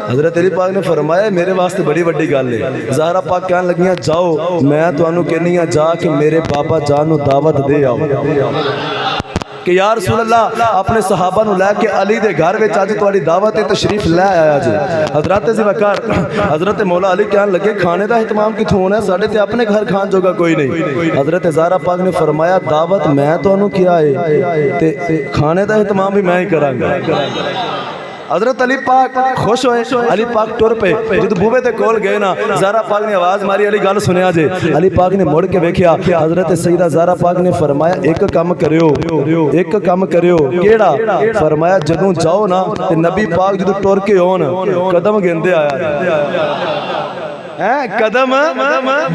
حضرت علی پاک نے فرمایا میرے واسطے بڑی بڑی گل ہے۔ زہرا پاک کہنے لگیاں جاؤ میں تانوں کہنی ہاں جا کے میرے بابا جان نو دعوت دے آؤ کہ یا رسول اللہ اپنے صحابہ نو لے کے علی دے گھر وچ اج تہاڈی دعوت تشریف لے آیا جی۔ حضرات ذی وقار حضرت مولا علی کہنے لگے کھانے دا اہتمام کتھوں ہونا ہے، ساڈے تے اپنے گھر کھان جوگا کوئی نہیں۔ حضرت زہرا پاک نے فرمایا دعوت میں تانوں کیا ہے تے کھانے دا اہتمام بھی میں ہی کراں گا۔ حضرت علی پاک خوش ہوئے، علی پاک ٹر پہ جدو بوبے تے کول گئے نا زہرا پاک نے آواز ماری علی گل سنیا جے، علی پاک نے مڑ کے ویکھیا حضرت سیدہ زہرا پاک نے فرمایا ایک کام کریو، ایک کام کریو کیڑا؟ فرمایا جدوں جاؤ نا تے نبی پاک جدو ٹر کے ہون قدم گندے آیا قدم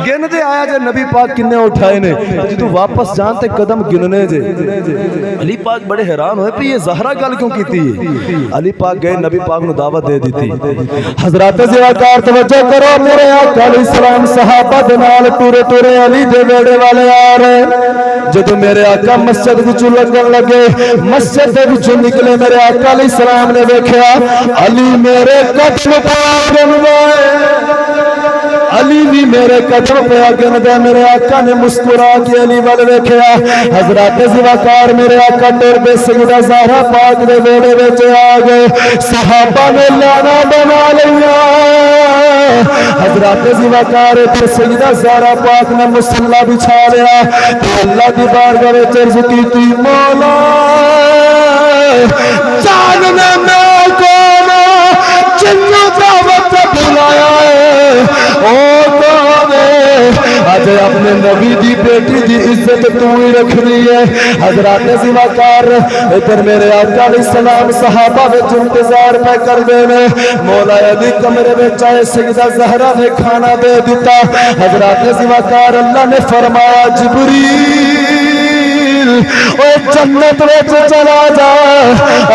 گن دے آیا جے نبی پاک کنے اٹھائے نے جدو واپس جان تے قدم گننے جے۔ علی پاک بڑے حیران ہوئے پہ یہ زہرا گل کیوں کیتی ہے؟ علی پاک گئے نبی پاک نو دعوت دے دیتی۔ حضرات ذی وقار توجہ کرو میرے آقا علیہ السلام صحابہ دے نال ٹورے ٹورے علی دے بیڑے والے آ رہے، جدو میرے آقا مسجد وچوں لگن لگے مسجد دے وچوں نکلے میرے آقا علیہ السلام نے ویکھیا علی میرے قدم پاک گنوائے، علی بھی میرے قدم پہ آگن دے، میرے آقا نے مسکرا کے علی وال ویکھیا۔ حضرات ذی وقار میرے آقا ٹر پہ سیدہ زہرا پاک دے ویڑے وچ آ گئے، صحابہ نے لانا بنا لیا۔ حضرات ذی وقار تے سیدہ زہرا پاک نے مصلی بچھا لیا تے اللہ دی بارگاہ وچ عرض کیتی مولا جاننا میں کون جنوں دعوت بلایا ہے او آج اپنے نبی دی بیٹی دی عزت تو ہی رکھنی ہے۔ حضرات ذی وقار ادھر میرے آقا علیہ السلام صحابہ وچ انتظار پہ کر دینے، مولا علی کمرے وچ آئے سیدہ زہرا نے کھانا دے دیتا۔ حضرات ذی وقار اللہ نے فرمایا جبریل او جنت وچ چلا جا،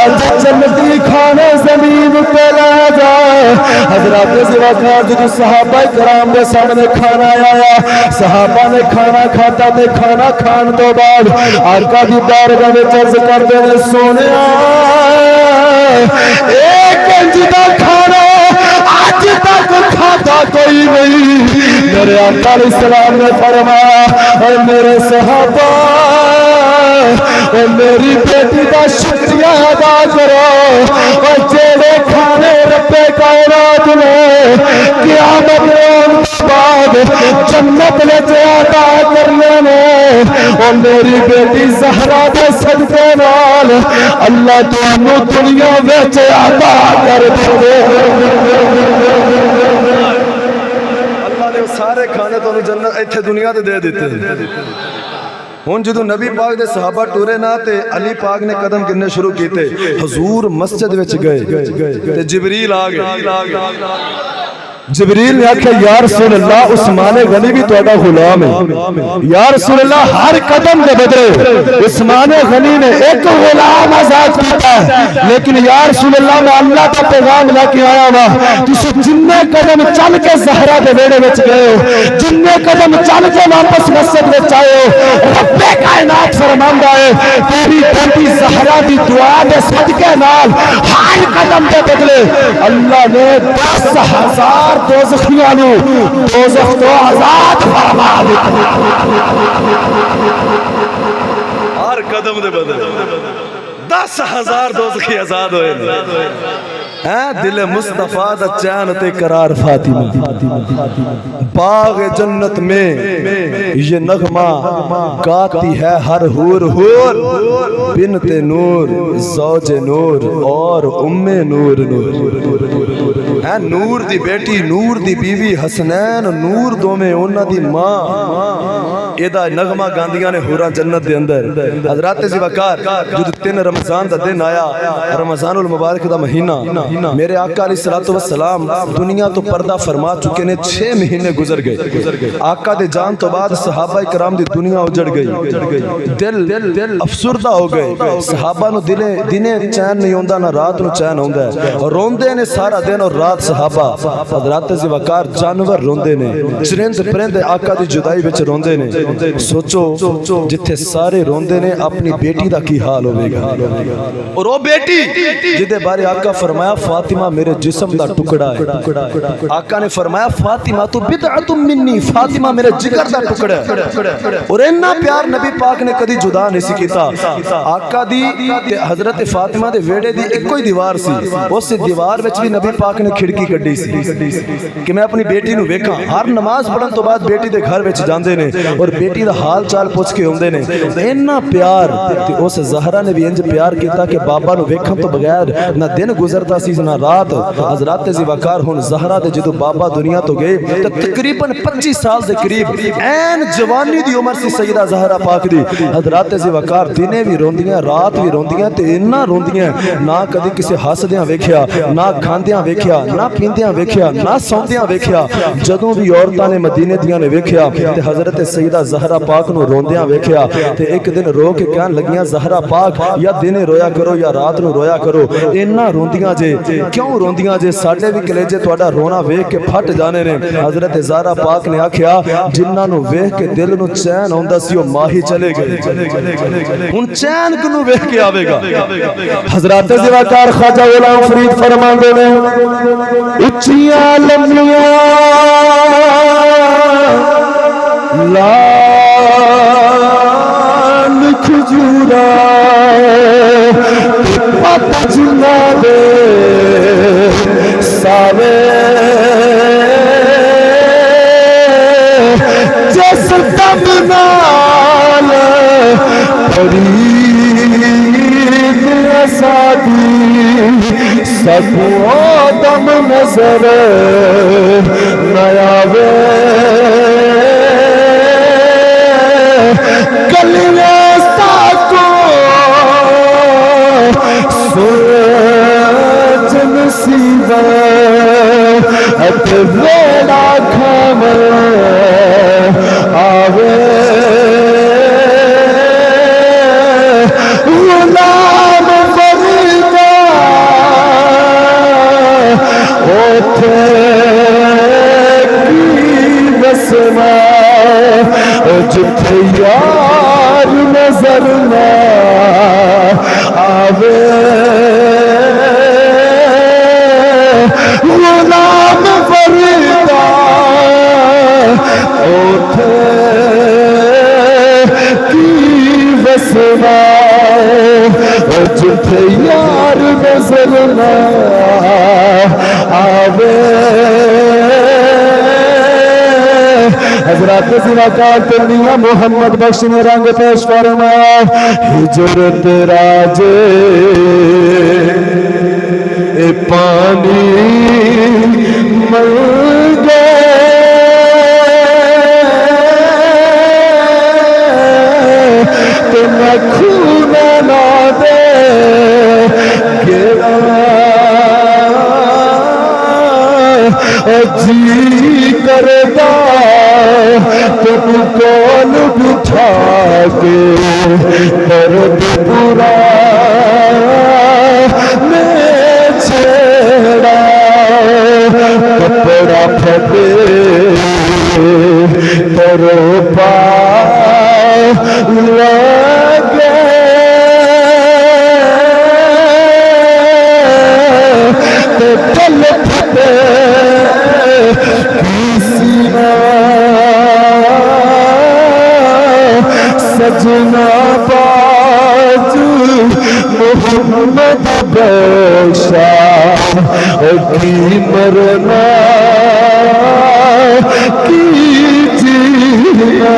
اج جنتی کھانے زمین پہ لے جا۔ حضرت حضرات زواکار جو صحابہ کرام کے سامنے کھانا آیا صحابہ نے کھانا کھاتا تے کھانا کھان تو بعد آقا دی بارگاہ میں عرض کردے نے سونے ایک انجدہ کھانا آج تک کھاتا کوئی نہیں میرے آقا علیہ السلام نے فرمایا اے میرے صحابہ اے میری بیٹی دا شکریہ ادا کرو اور جیڑے کھانے رب کائنات نے قیامت بعد جنت میں عطا کرنے میں اور میری بیٹی زہرا دے صدقے نال اللہ تانوں دنیا وچ عطا کر دے اللہ نے سارے کھانے تو جنت ایتھے دنیا تے دے دیتے ہن جدوں نبی پاک دے صحابہ ٹورے نہ تے علی پاک نے قدم گرنے شروع کیتے حضور مسجد وچ گئے تے جبریل آ گئے جبریل نے آکھا یا رسول اللہ عثمان غنی بھی تو غلام ہے یا رسول اللہ ہر قدم دے بدلے عثمان غنی نے ایک غلام آزاد کیتا ہے لیکن یا رسول اللہ میں اللہ کا پیغام لے کے آیا ہوا تسی جننے قدم چل کے زہرا دے ویڑے وچ گئے ہو جننے قدم چل کے واپس مسجد وچ آئے ہو رب کائنات فرماندا ہے تیری بیٹی زہرا دی دعا دے صدقے نال ہر قدم دے بدلے اللہ نے 10,000 دوزخیاں نو دوزخ تو آزاد فرما دیتا ہر قدم دے بدلے 10,000 دوزخی آزاد ہوئے دل مصطفیٰ دا چین تے قرار فاطمہ باغ جنت میں یہ نغمہ گاتی ہے ہر حور حور بنت نور زوج نور اور ام نور نور دی بیٹی نور دی بیوی حسنین نور دو میں انہ دی ماں ایدہ نغمہ گاندیاں نے حورا جنت دے اندر حضرات زیوکار جو 3 رمضان دا دن آیا رمضان المبارک دا مہینہ میرے آقا علیہ السلام دنیا تو پردہ فرما چکے نے 6 مہینے گزر گئے آقا دے جان تو بعد صحابہ کرام دی دنیا اجڑ گئی دل افسردہ ہو گئے صحابہ نو دنے چین نہیں ہوندہ نہ رات نو چین ہوندہ ہے اور روندے نے سارا دن اور رات صحابہ حضرات زیوکار جانور روندے نے چرند پرند آقا دی جدائی بچ روندے نے سوچو جتھے سارے روندے نے اپنی بیٹی دا کی حال ہوئے گا اور وہ بیٹی جدے بارے آقا فرمایا فاطمہ میرے جسم دا ٹکڑا ہے آقا نے فرمایا فاطمہ تو بدعت منی فاطمہ میرے جگر دا ٹکڑا ہے اور انہا پیار نبی پاک نے کدی جدا نہیں سی کیتا آقا دی حضرت فاطمہ دے ویڑے دی ایک کوئی دیوار سی اس دیوار وچ بھی نبی پاک نے کھڑکی کڈی سی کہ میں اپنی بیٹی نو ویکھاں ہر نماز پڑھن تو بعد بیٹی دے گھر وچ جاندے نے اور بیٹی دا حال چال پوچھ کے ہوندے نے انہا پیار تے اس زہرا نے بھی انج پیار کیتا کہ بابا نو ویکھن تو بغیر نہ دن گزرتا سی نہ رات حضرات زیوکار ہن زہرا دے جدو بابا دنیا تو گئے تو تقریباً 25 سال دے قریب این جوانی دی عمر سی سیدہ زہرا پاک دی حضرات زیوکار دنے بھی روندیاں رات بھی روندیاں تے انہا روندیاں نہ کدی کسی ہاسدیاں ویکھیا نہ کھاندیاں ویکھیا نہ پیندیاں ویکھیا نہ سوندیاں ویکھیا جدوں بھی عورتاں نے مدینے دیاں نے ویکھیا تے حضرت سیدہ زہرا پاک نو روندیاں ویکھیا تے ایک دن رو کے کہن لگیاں زہرا پاک یا دنے رویا کرو یا رات نو رویا کرو انہا روندیاں جے کیوں روندیاں جے ساڈے بھی کلیجے تہاڈا رونا ویکھ کے پھٹ جانے نے حضرت زہرا پاک نے آکھیا جنہاں نو ویکھ کے دل نو چین ہوندا سی او ماہی چلے گئے ہن چین کنوں ویکھ کے آوے گا حضرات زیوکار خواجہ غلام فرید فرماندے نے اچھیاں لمبیاں لال کھجورا پت جنا دے ساوے جس دم نال فرید سادی سکو دم نظر نیا وے گلیاں ساکو سورج نصیب ات ویڑا کھام آوے غلام فریدا اوتھے اوتھے کی وسما جتھے یار نظر نہ آوے غلام فردا اوتھے کی وسما جتھے یار نظر نہ آوے حضرات زیوکار تنیا محمد بخش نے رنگ پیش فرمایا ہجرت راجے اے پانی مل گئے تو میں خون نہ دے گرا جی کردا تم کول بٹھا کے درد پورا میں چھیڑا کپڑا پھٹے ترو پا لگے تو دل پھٹے سجنا باز محمد بخشا کی مرنا کی جینا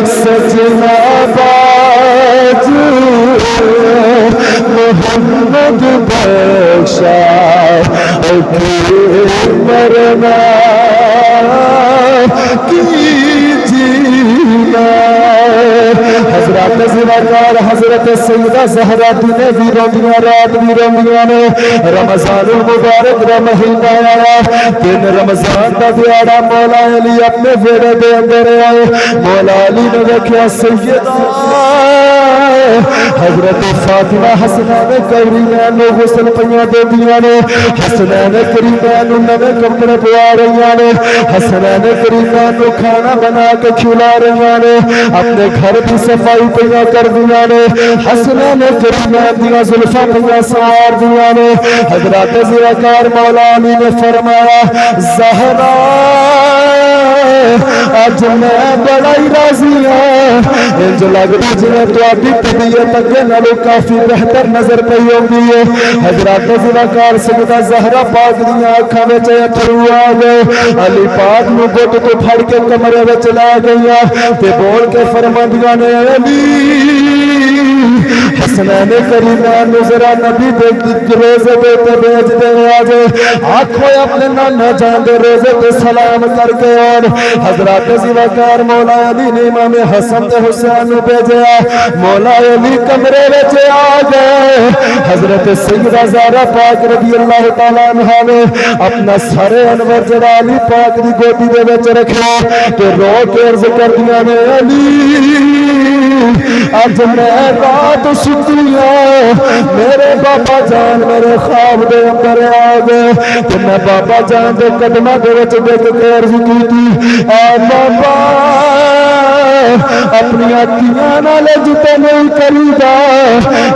سجنا باز محمد بخشا کی مرنا کی جینا حضرات زیوکار حضرت سیدہ زہرا دن بھی روندیاں رات بھی روندیاں نے رمضان المبارک دا مہینہ آیا دن رمضان دا دیارہ مولا علی اپنے ویڑے دے اندر آئے مولا علی نے دیکھا سیدہ حضرت فاطمہ حسنین کریمین نو غسل پیاں دے دیاں نے حسنین کریمین نو نوے کپڑے پوا رہیاں نے حسنین کریمین نو کھانا بنا کے کھلا رہیاں نے اپنے گھر کی صفائی پیاں کر دیاں نے حسنین کریمین دیاں زلفاں پیاں سوار دیاں نے حضرات زیوکار مولا علی نے فرمایا زہرا آج میں بڑا ہی راضی ہوں انج لگتا جنہیں تو آدھی طبیعت اگے نالو کافی بہتر نظر پہ ہوگی ہے حضرات زیوکار سیدہ زہرا پاک دیاں آنکھاں وچ اتھرو آ گئے علی پاک نو گھٹ تو پھڑ کے کمرے وچ لا گئیاں تے بول کے فرماندیاں نے علی حسنین کریمین نو ذرا نبی دے روزے تے بھیج دے آج آنکھوں اپنے نانا جان دے روزے تے سلام کر کے اور حضرات زیوکار مولا علی نے امام حسن تے حسین نو بھیجیا مولا علی کمرے وچ آ گئے حضرت سیدہ زہرا پاک رضی اللہ تعالی عنہا نے اپنا سر انور جڑا علی پاک دی گودی دے وچ رکھیا تے رو کے عرض کر دیا نے علی آج میں رات ستیاں میرے بابا جان میرے خواب دے اندر آ گئے تو میں بابا جان دے قدمہ دے وچ دیکھ کے عرض کی تھی اے بابا اپنی اکھیاں نال جتے نہیں کریدا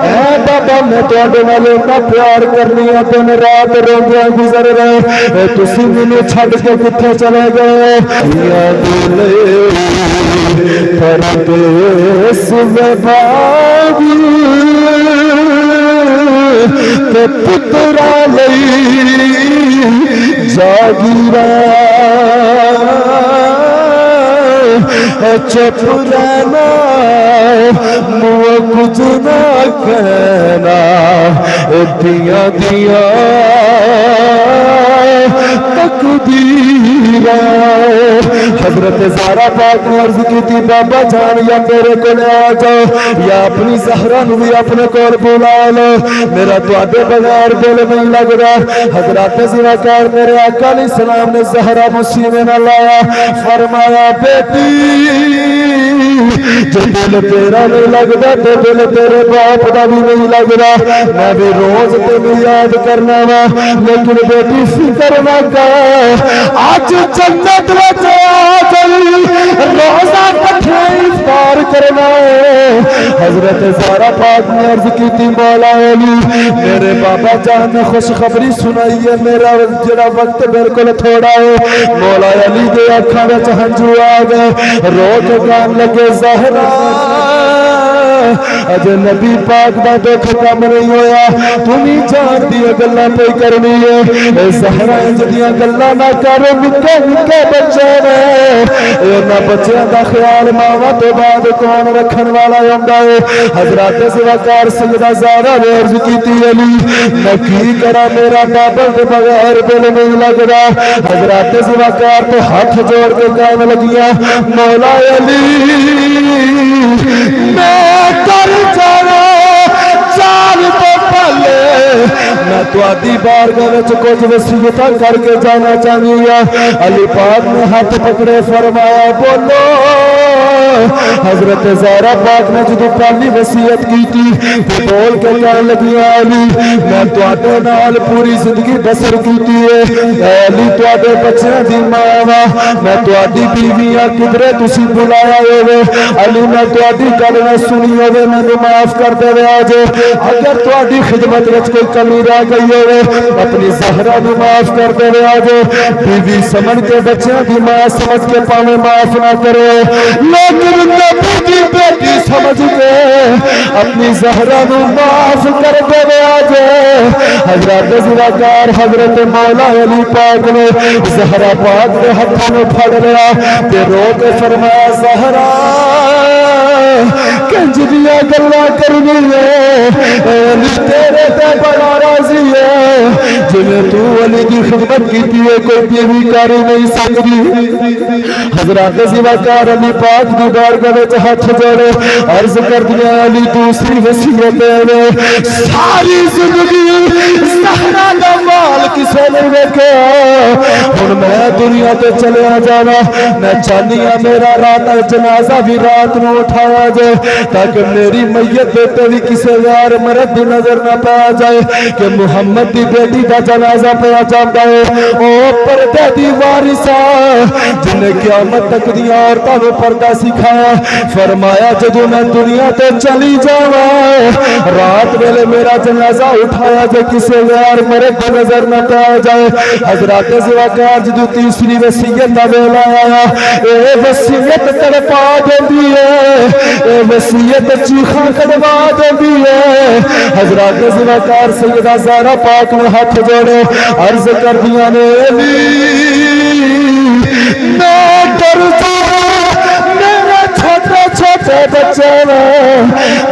اے بابا میں تواڈے نال اتنا پیار کرنی ہے دن رات روندیاں گزر رہے تسی مینوں چھڈ کے کتھے چلے گئے یا دل پردیس میں بھاگی تے پترا لئی جاگیرا چپ رہنا منہ کچھ نہ کہنا دیاں دیاں تقدیرہ حضرت زہرا پاک نے عرض کی تھی بابا جان یا میرے کو لے آ جاؤ یا اپنی زہرا نو بھی اپنے کول بلا لو میرا تواڈے بغیر دل نہیں لگ رہا حضرت زیوکار میرے آقا علیہ السلام نے زہرا مسیح میں نہ لایا فرمایا بیٹی جو دل تیرا نہیں لگتا تو دل تیرے باپ دا بھی نہیں لگتا میں بھی روز تینوں یاد کرنا وا لیکن بیٹی فکر نہ کر اج جنت وچ آ گئی روزہ کٹھے افطار کرنا ہے حضرت زہرا پاک نے عرض کی تھی مولا علی میرے بابا جان نے خوشخبری سنائی ہے میرا جڑا وقت بالکل تھوڑا ہے مولا علی دے اکھاں وچ ہنجو آ گئے رو کے کہن لگے زہرا اجے نبی پاک دا دکھ کم نہیں ہویا تم ہی جان دی گلاں پہ کرنی ہے اے زہرا جدیاں گلاں نہ کر نکے نکے بچے نے انہاں بچیاں دا خیال ماواں تو بعد کون رکھن والا ہوندا ہے حضرت سواکار سیدہ زہرا نے عرض کیتی علی میں کی کراں میرا بابا کے بغیر دل نہیں لگدا حضرت سواکار تو ہاتھ جوڑ کے کہنے لگیاں مولا علی میں کر جانا چال تو پہلے میں تواڈی بارگاہ وچ کچھ وصیتاں کر کے جانا چاہنی ہاں علی پاک نے ہاتھ پکڑے فرمایا بولو حضرت زہرا پاک نے جدو پہلی وصیت کی تھی تو بول کے کہنے لگی علی میں تواڈے نال پوری زندگی بسر کیتی ہے علی تواڈے بچیاں دی ماں وا میں تواڈی بیویاں کدرے تسی بلایا ہوے علی میں تواڈی گل نہ سنی ہوے مینوں معاف کر دے اج اگر تواڈی خدمت وچ کوئی کمی رہ گئی ہوے اپنی زہرا نوں معاف کر دے اج بیوی سمجھ کے بچیاں دی ماں سمجھ کے پاویں معاف نہ کرے لیکن نبی دی بیٹی سمجھ کے اپنی زہرا نوں معاف کر دے اج حضرت زواکار حضرت مولا علی پاک نے زہرا پاک دے ہتھاں نوں پھڑ لیا تے رو کے فرمایا زہرا کنج دیا گلا کرنی ہے تیرے تے بڑا راضی ہے جویں تو علی کی خدمت کیتی ہے کوئی بیوی کاری نہیں سکتی حضرت زواکار علی پاک دی بارگاہ وچ ہاتھ جوڑے عرض کر دیا علی دوسری وصیت ہے ساری زندگی زہرا دا مال کسے نے ویکھیا ہن میں دنیا تے چلیا جانا میں چاہنی ہاں میرا رات جنازہ بھی رات نو اٹھایا جائے تاکہ میری میت تے بھی کسے غیر مرد دی نظر نہ پا جائے کہ محمد دی بیٹی دا جنازہ پیا جاندا ہے او پردے دی وارثہ جن نے قیامت تک دی عورتاں نوں پردہ سکھایا فرمایا جدوں میں دنیا تے چلی جاواں رات ویلے میرا جنازہ اٹھایا جائے کسے غیر مرد دی نظر نہ پا جائے حضرت زواکار جدوں تیسری وصیت دا ویلا آیا اے وصیت تڑپا دیندی ہے اے وصیت چیخاں کڈوا دیندی ہے حضرت زواکار سیدہ زہرا پاک نے ہاتھ جوڑے عرض کر دیا نے علی میں ڈر میرے چھوٹے چھوٹے بچے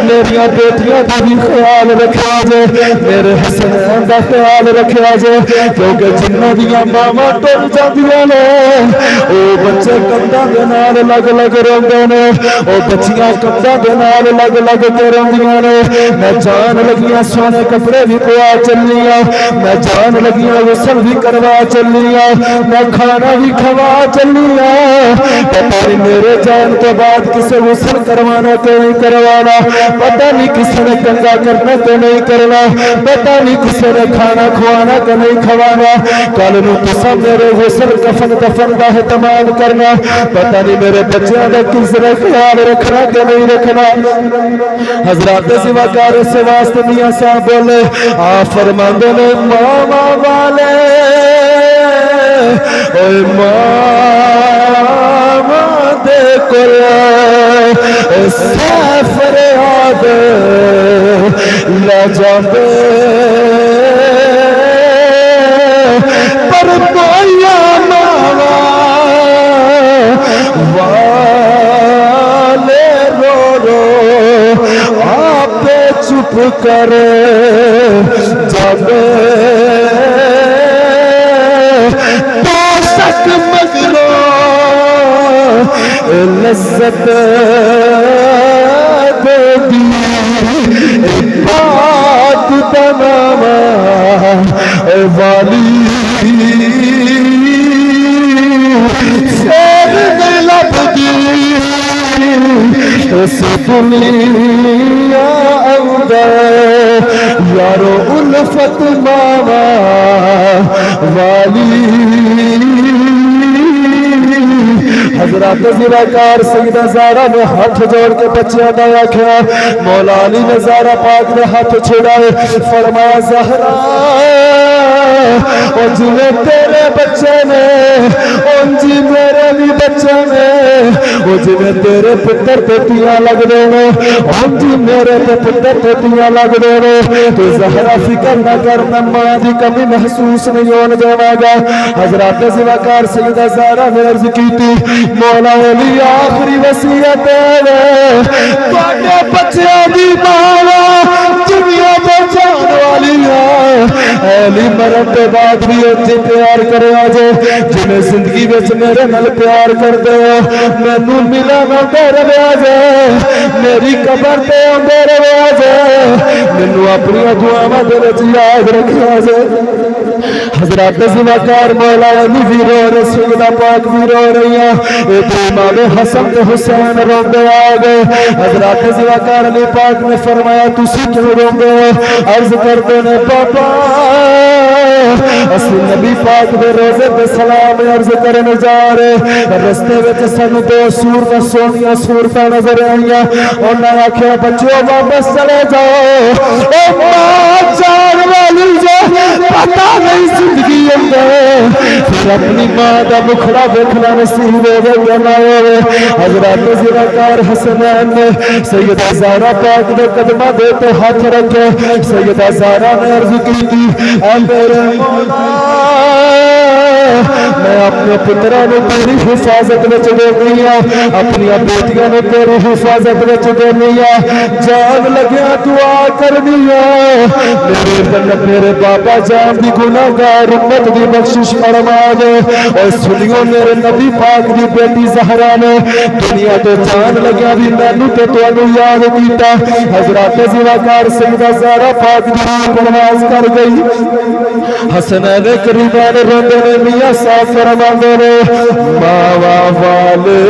میری بیٹیاں کا بھی خیال رکھا جائے میرے حسنین کا خیال رکھا جائے کیونکہ جنہوں دیا ماما ٹر جاندیاں نے وہ بچے کندھاں دے نال لگ لگ روندے نے وہ بچیاں کندھاں دے نال لگ لگ کے روندیاں نے میں جان لگیاں سونے کپڑے بھی پوا چلیاں میں جان لگیاں غسل بھی کروا چلیاں میں کھانا بھی کھوا چلیاں پتہ نہیں میرے جان تو بعد کسے غسل کروانا تو نہیں کروانا پتہ نہیں کسی نے کنگا کرنا تو نہیں کرنا پتہ نہیں کسی نے کھانا کھوانا تو نہیں کھوانا کل نو تسا میرے غسل کفن دفن کا اہتمام کرنا پتہ نہیں میرے بچوں کا کس نے خیال رکھنا کہ نہیں رکھنا حضرات زواکار سے واسطے میاں صاحب بولے آ فرماندے نے ماما والے اے ماما دے کول فریاد لے جاندے پر پایا ماوا والے رو رو آپ چپ کر جاندے تو سک مگرو لذت دی بات تماما والی سیر لب دی اس دنیا اندر یارو الفت ماما والی حضرات زراکار سیدہ زہرا نے ہاتھ جوڑ کے بچیاں دا آکھیا مولا علی نے زہرا پاک نے ہاتھ چھڑائے فرمایا زہرا اور جنہیں تیرے بچے نے ان جی میرے بھی بچے نے وہ جنہیں تیرے پتر پتیاں لگ دینے ان جی میرے پتر پتیاں لگ دینے تو زہرا فکر نہ کر میں ماں دی کمی محسوس نہیں ہونے جانا گا حضرات زراکار سیدہ زہرا نے عرض کی تھی مولا علی آخری وصیت ہے تواڈے بچیاں دی ماں دنیا تے جان والی ہے علی مرن دے بعد بھی اتے پیار کرے آجے جنہیں زندگی وچ میرے نال پیار کر دے مینوں ملا نہ رہے آجے میری قبر تے آندے رہے آجے مینوں اپنی دعاواں دے وچ یاد رکھے آجے حضرات زراکار مولا علی بھی رو رہے سیدہ پاک بھی رو رہی ہیں امام حسن تے حسین روندے آ گئے حضرات زراکار علی پاک نے فرمایا تسی کیوں روندے ہو عرض کردے نے بابا اسی نبی پاک دے روزے پہ سلام عرض کرنے جا رہے رستے وچ سانوں دو صورتاں سونیاں صورتاں نظر آئیاں انہاں نے آکھیا بچو واپس چلے جاؤ اے ماں جان والی جو پتہ نہیں زندگی اندر پھر اپنی ماں دا مکھڑا دیکھنا نصیب ہو گیا حضرات زراکار حسنین نے سیدہ زہرا پاک نے قدمہ دیتے ہاتھ رکھے سیدہ زہرا نے عرض کی تھی اے میرے مولا میں اپنے پترہ نے تیری حفاظت میں چلے گئی اپنی بیٹیاں نے تیری حفاظت میں چلے گئی جان لگیا دعا کرنی میرے بابا جان دی گناہگار امت دی بخشش فرما دے اور سنیو میرے نبی پاک دی بیٹی زہرا نے دنیا تو جان لگیا بھی مینوں تے تانوں یاد کیتا حضرات زراکار سیدہ زہرا پاک دی پرواز کر گئی حسنین کریمان روندے نے میاں صاف فرماندے نے ماوا والے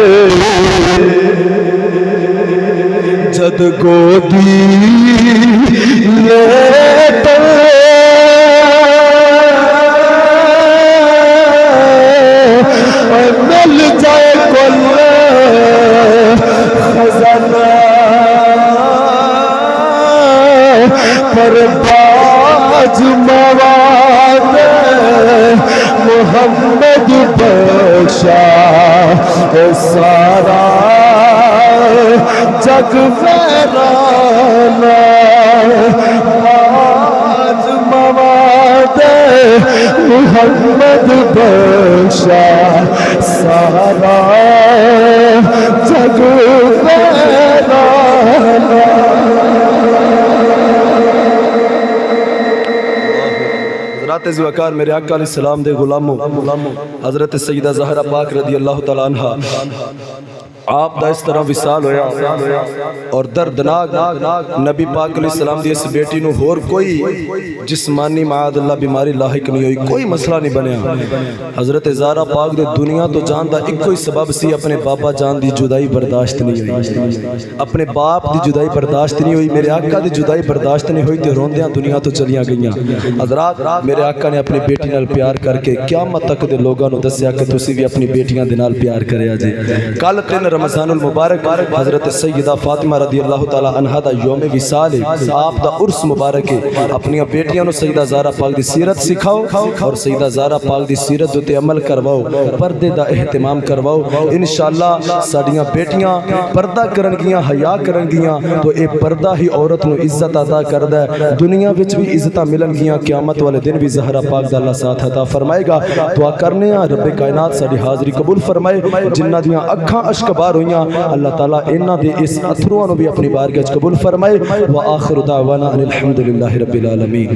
جد گودی لیتے مل جائے کل خزانہ پر باج مواد محمد بخشا سارا جگ ویرانا باج مواد محمد بخشا سارا جگ ویرانا حضرات زراکار میرے آقا علیہ السلام دے غلاموں حضرت سیدہ زہرا پاک رضی اللہ تعالیٰ عنہ آپ دا اس طرح وصال ہویا اور دردناک نبی پاک علیہ السلام دی اس بیٹی نو ہور کوئی جسمانی معاذ اللہ بیماری لاحق نہیں ہوئی کوئی مسئلہ نہیں بنیا حضرت زہرا پاک دے دنیا تو جان دا ایک کوئی سبب سی اپنے بابا جان دی جدائی برداشت نہیں ہوئی اپنے باپ دی جدائی برداشت نہیں ہوئی میرے آقا دی جدائی برداشت نہیں ہوئی تے روندیاں دنیا تو چلیاں گئیاں حضرات میرے آقا نے اپنی بیٹی نال پیار کر کے قیامت تک دے لوگاں نو دسیا کہ تسی بھی اپنی بیٹیاں دے نال پیار کریا جے کل 3 رمضان المبارک حضرت سیدہ فاطمہ رضی اللہ تعالی عنہا دا یوم وصال ہے آپ دا عرس مبارک ہے اپنی بیٹیاں نو سیدہ زہرا پاک دی سیرت سکھاؤ اور سیدہ زہرا پاک دی سیرت تے عمل کرواؤ پردے دا اہتمام کرواؤ انشاءاللہ ساڈیاں بیٹیاں پردہ کرن گیاں حیا کرن گیاں تو اے پردہ ہی عورت نو عزت عطا کردا ہے دنیا وچ بھی عزتاں ملن گیاں قیامت والے دن بھی زہرا پاک دا اللہ ساتھ عطا فرمائے گا دعا کرنے ہاں رب کائنات ساڈی حاضری قبول فرمائے جنہاں دیاں اکھاں اشک بار ہویاں اللہ تعالیٰ انہاں دے اس اتھرواں نو بھی اپنی بارگاہ قبول فرمائے وآخر دعوانا ان الحمدللہ رب العالمین